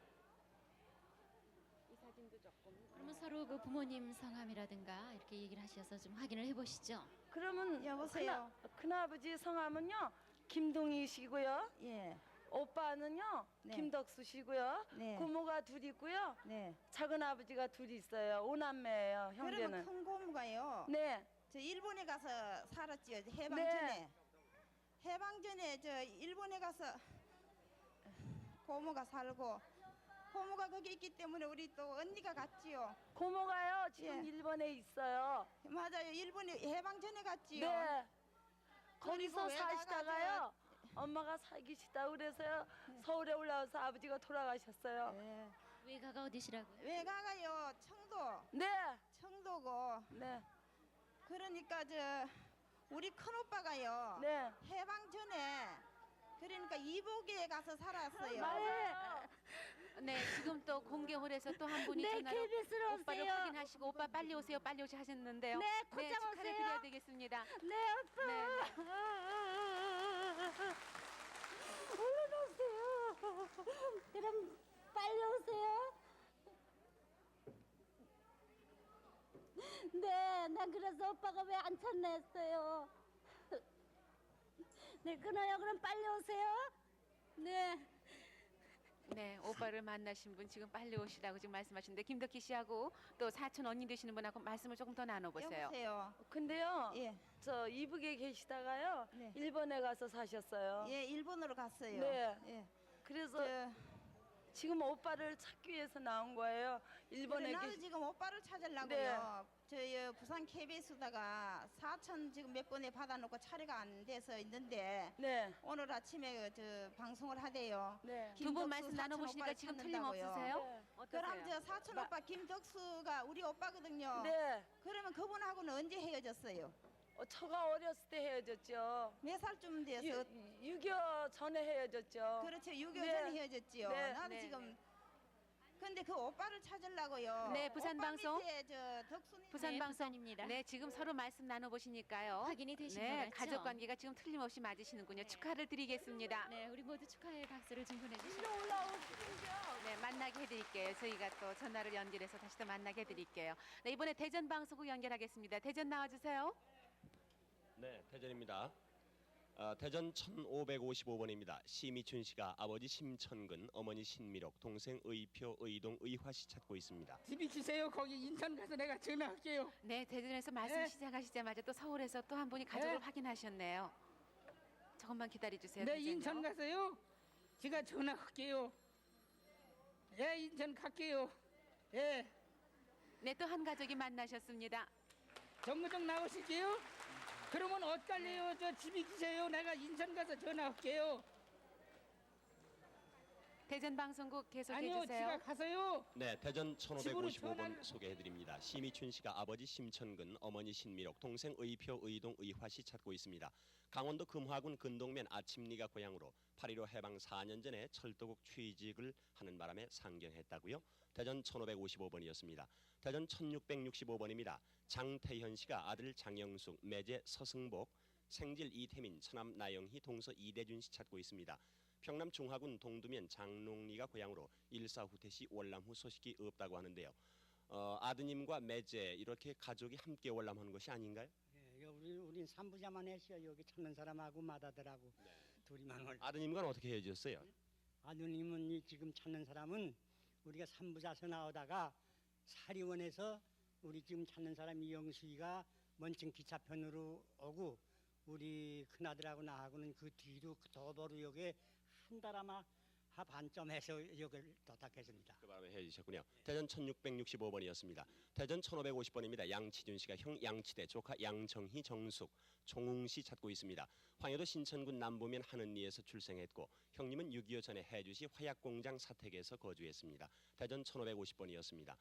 이 사진도 조금. 그러면 서로 그 부모님 성함이라든가 이렇게 얘기를 하셔서 좀 확인을 해보시죠. 그러면 여보세요? 큰아버지 성함은요 김동희시고요. 예. 오빠는요 네. 김덕수시고요. 네. 고모가 둘 있고요. 네. 작은 아버지가 둘 있어요. 오남매예요. 형제는. 그러면 큰 고모가요. 네. 저 일본에 가서 살았지요. 해방 네. 전에. 해방 전에 저 일본에 가서 고모가 살고 고모가 거기 있기 때문에 우리 또 언니가 갔지요. 고모가요 지금 예. 일본에 있어요. 맞아요. 일본에 해방 전에 갔지요. 네. 그리고 거기서 외가가 사시다가요. 엄마가 살기시다 그래서요. 서울에 올라와서 아버지가 돌아가셨어요. 네. 외가가 어디시라고요? 외가가요. 청도. 네. 청도고. 네. 그러니까 저 우리 큰 오빠가요. 네. 해방 전에 그러니까 이복에 가서 살았어요. 맞아요. 네, 지금 또 공개홀에서 또 한 분이 네, 전화로 KBS로 오빠를 오세요. 확인하시고 오빠 빨리 오세요, 빨리 오세요 하셨는데요. 네, 곧장 축하를 오세요. 드려야 되겠습니다. 네, 오빠. 네, 얼른 오세요. 그럼 빨리 오세요. 네, 난 그래서 오빠가 왜 안 찾나 했어요. 네, 끊어요. 그럼 빨리 오세요. 네. 네, 오빠를 만나신 분 지금 빨리 오시라고 지금 말씀하시는데 김덕희 씨하고 또 사촌 언니 되시는 분하고 말씀을 조금 더 나눠보세요. 여보세요. 근데요. 예. 저 이북에 계시다가요. 네. 일본에 가서 사셨어요. 예, 일본으로 갔어요. 네. 예. 그래서 저, 지금 오빠를 찾기 위해서 나온 거예요. 일본에 나도 계시. 지금 오빠를 찾으려고요. 저 부산 KBS다가 4천 지금 몇 번에 받아놓고 차례가 안 돼서 있는데 네. 오늘 아침에 저 방송을 하대요. 네. 두 분 김덕수 말씀 사촌 나눠보시니까 오빠를 지금 찾는다고요. 틀림없으세요? 네. 그럼 저 사촌 오빠 김덕수가 우리 오빠거든요. 네. 그러면 그분하고는 언제 헤어졌어요? 저가 어렸을 때 헤어졌죠. 몇 살쯤 돼서? 6.25 전에 헤어졌죠. 그렇죠. 6.25 네. 전에 헤어졌지요. 네. 나도 네, 지금 근데 그 오빠를 찾으려고요. 네, 부산 오빠 방송. 밑에 저 덕순이 부산 네, 방송. 부산입니다. 네, 지금 서로 말씀 나눠보시니까요. 확인이 되신 네, 것 같죠? 가족 관계가 지금 틀림없이 맞으시는군요. 축하를 드리겠습니다. 네, 우리 모두 축하의 박수를 좀 보내주시죠. 네, 만나게 해드릴게요. 저희가 또 전화를 연결해서 다시 또 만나게 해드릴게요. 네, 이번에 대전 방송국 연결하겠습니다. 대전 나와주세요. 네, 대전입니다. 대전 1555번입니다. 심희춘 씨가 아버지 심천근, 어머니 신미록, 동생 의표, 의동, 의화씨 찾고 있습니다. 집이 주세요. 거기 인천 가서 내가 전화할게요. 네, 대전에서 말씀 네. 시작하시자마자 또 서울에서 또 한 분이 가족을 네. 확인하셨네요. 조금만 기다려주세요. 네, 대전요. 인천 가서요. 제가 전화할게요. 예, 인천 갈게요. 예. 네, 또 한 가족이 만나셨습니다. 정무정 나오실게요. 그러면 엇갈려요. 저 집이 주세요. 내가 인천 가서 전화할게요. 대전 방송국 계속해 아니요, 주세요. 제가 가서요. 네, 대전 집으로 1555번 전화를- 소개해드립니다. 심희춘 씨가 아버지 심천근, 어머니 신미록, 동생 의표, 의동, 의화씨 찾고 있습니다. 강원도 금화군 근동면 아침리가 고향으로 8.15 해방 4년 전에 철도국 취직을 하는 바람에 상경했다고요. 대전 1555번이었습니다. 대전 1665번입니다. 장태현 씨가 아들 장영숙, 매제 서승복, 생질 이태민, 처남 나영희, 동서 이대준 씨 찾고 있습니다. 평남 중화군 동두면 장롱리가 고향으로 일사 후퇴 시 월남 후 소식이 없다고 하는데요. 아드님과 매제 이렇게 가족이 함께 월남하는 것이 아닌가요? 예, 우린 삼부자만 했어요. 여기 찾는 사람하고 맏아들하고 둘이만 올. 아드님과는 어떻게 헤어졌어요? 아드님은 지금 찾는 사람은 우리가 삼부자서 나오다가 사리원에서 우리 지금 찾는 사람 이영수이가 먼청 기차편으로 오고 우리 큰아들하고 나하고는 그 뒤로 도보로역에 한 달 아마 반쯤 해서 역을 도착했습니다. 그 바람에 헤어지셨군요. 대전 1665번이었습니다. 대전 1550번입니다. 양치준 씨가 형 양치대, 조카 양정희, 정숙, 종웅 씨 찾고 있습니다. 황해도 신천군 남부면 하는리에서 출생했고 형님은 6.25 전에 해주시 화약공장 사택에서 거주했습니다. 대전 1550번이었습니다.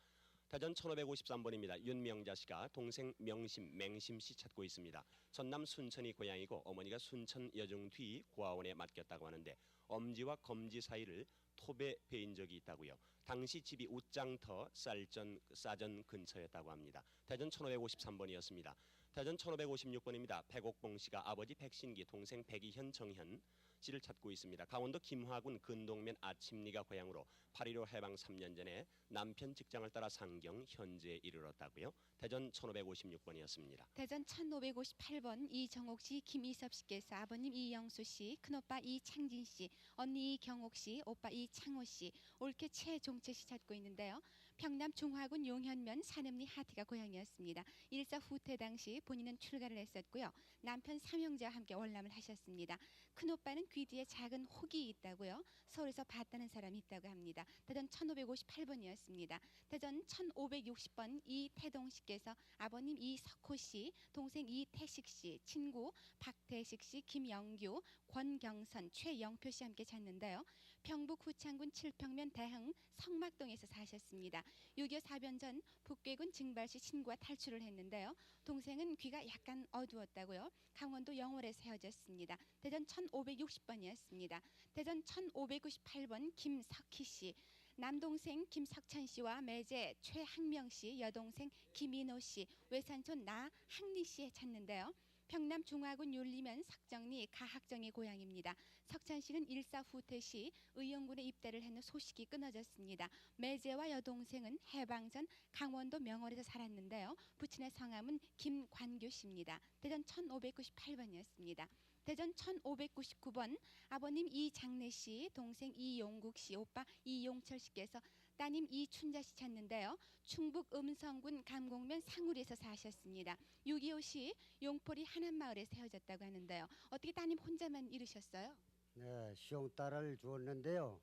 대전 1553번입니다. 윤명자 씨가 동생 명심, 맹심 씨 찾고 있습니다. 전남 순천이 고향이고 어머니가 순천 여중 뒤 고아원에 맡겼다고 하는데 엄지와 검지 사이를 톱에 베인 적이 있다고요. 당시 집이 웃장터 싸전 근처였다고 합니다. 대전 1553번이었습니다. 대전 1556번입니다. 백옥봉 씨가 아버지 백신기, 동생 백이현, 정현 씨를 찾고 있습니다. 강원도 김화군 근동면 아침리가 고향으로 8.15 해방 3년 전에 남편 직장을 따라 상경, 현재에 이르렀다고요. 대전 1556번이었습니다. 대전 1558번 이정옥 씨, 김이섭 씨께서 아버님 이영수 씨, 큰오빠 이창진 씨, 언니 이경옥 씨, 오빠 이창호 씨, 올케 최종채 씨 찾고 있는데요. 평남 중화군 용현면 산음리 하티가 고향이었습니다. 일사 후퇴 당시 본인은 출가를 했었고요. 남편 삼형제와 함께 월남을 하셨습니다. 큰오빠는 귀 뒤에 작은 혹이 있다고요. 서울에서 봤다는 사람이 있다고 합니다. 대전 1558번이었습니다. 대전 1560번 이태동 씨께서 아버님 이석호 씨, 동생 이태식 씨, 친구 박태식 씨, 김영규, 권경선, 최영표 씨 함께 찾는데요. 평북 후창군 칠평면 대흥 성막동에서 사셨습니다. 6.25 사변 전 북괴군 증발시 친구와 탈출을 했는데요. 동생은 귀가 약간 어두웠다고요. 강원도 영월에서 헤어졌습니다. 대전 1560번이었습니다. 대전 1598번 김석희 씨, 남동생 김석찬 씨와 매제 최학명 씨, 여동생 김인호 씨, 외산촌 나학리 씨에 찾는데요. 평남 중화군 율리면 석정리 가학정의 고향입니다. 석찬 씨는 일사 후퇴 시 의용군에 입대를 했는 소식이 끊어졌습니다. 매제와 여동생은 해방 전 강원도 명월에서 살았는데요. 부친의 성함은 김관규 씨입니다. 대전 1598번이었습니다. 대전 1599번 아버님 이장래 씨, 동생 이용국 씨, 오빠 이용철 씨께서 따님 이춘자 씨 찾는데요. 충북 음성군 감곡면 상우리에서 사셨습니다. 6.25 시 용포리 하남마을에 세워졌다고 하는데요. 어떻게 따님 혼자만 이루셨어요? 네, 시용딸을 주었는데요.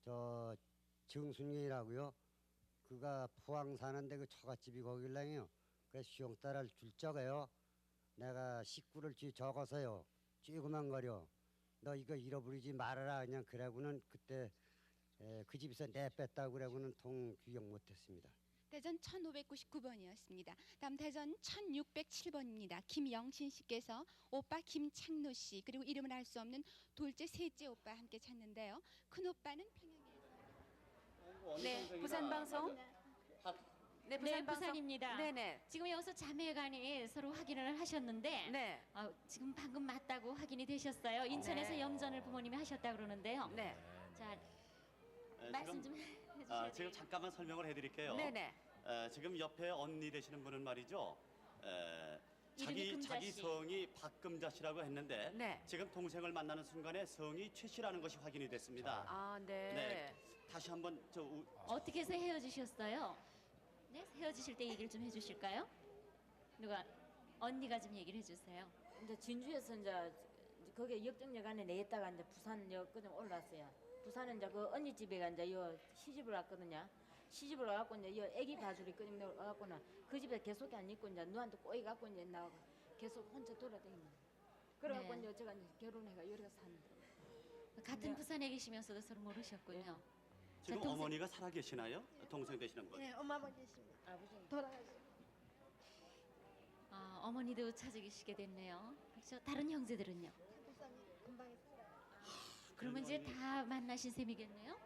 저 정순이라고요. 그가 포항 사는데 그 처갓집이 거길랑요. 그 시용딸을 줄 적에요. 내가 식구를 적어서요. 쬐그만거려. 너 이거 잃어버리지 말아라. 그냥 그러고는 그때 그 집에서 내뺐다고 그러고는 통 귀경 못했습니다. 대전 1599번이었습니다. 다음 대전 1607번입니다. 김영신 씨께서 오빠 김창노 씨, 그리고 이름을 알 수 없는 둘째 셋째 오빠 함께 찾는데요. 큰 오빠는 평양에서. 네, 부산 방송. 네, 부산입니다. 네네. 지금 여기서 자매간이 서로 확인을 하셨는데, 네. 지금 방금 맞다고 확인이 되셨어요. 인천에서 네. 염전을 부모님이 하셨다 그러는데요. 네. 자, 말씀 좀 해주셔야 지금 잠깐만 설명을 해드릴게요. 네네. 지금 옆에 언니 되시는 분은 말이죠. 이름이 금자 자기 씨. 성이 박금자 씨라고 했는데 네. 지금 동생을 만나는 순간에 성이 최 씨라는 것이 확인이 됐습니다. 아, 네. 네. 다시 한번 어떻게 해서 헤어지셨어요? 네, 헤어지실 때 얘기를 좀 해주실까요? 누가 언니가 좀 얘기를 해주세요. 이제 진주에서 이제 거기 역정역 안에 내렸다가 이제 부산역 좀 올랐어요. 부산은 이제 그 언니 집에가 이제 요 시집을 왔거든요. 시집을 와갖고 이제 요 애기 봐주리 끄집 와갖고는 그 집에 계속 안 있고 이제 누한테 꼬이갖고 이제 나오고 계속 혼자 돌아다니는. 그래갖고 네. 이제 제가 이제 결혼해가 여기가 사는. 같은 부산에 계시면서도 서로 모르셨군요. 지금 자, 동생- 어머니가 살아 계시나요? 동생 되시는 분? 네, 엄마만 계십니다. 아버지 돌아가셨어요. 어머니도 찾으시게 됐네요. 그렇죠. 다른 형제들은요? 부산이 금방 살아요. 그러면 이제 다 만나신 셈이겠네요?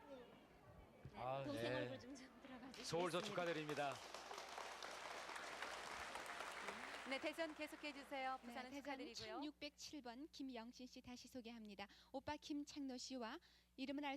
아, 동생 네. 얼굴 좀 들어가 주시겠습니다. 서울서 축하드립니다. 네, 대전 계속해 주세요. 부산은 네, 대전 축하드리고요. 1607번 김영신 씨 다시 소개합니다. 오빠 김창노 씨와 이름은 알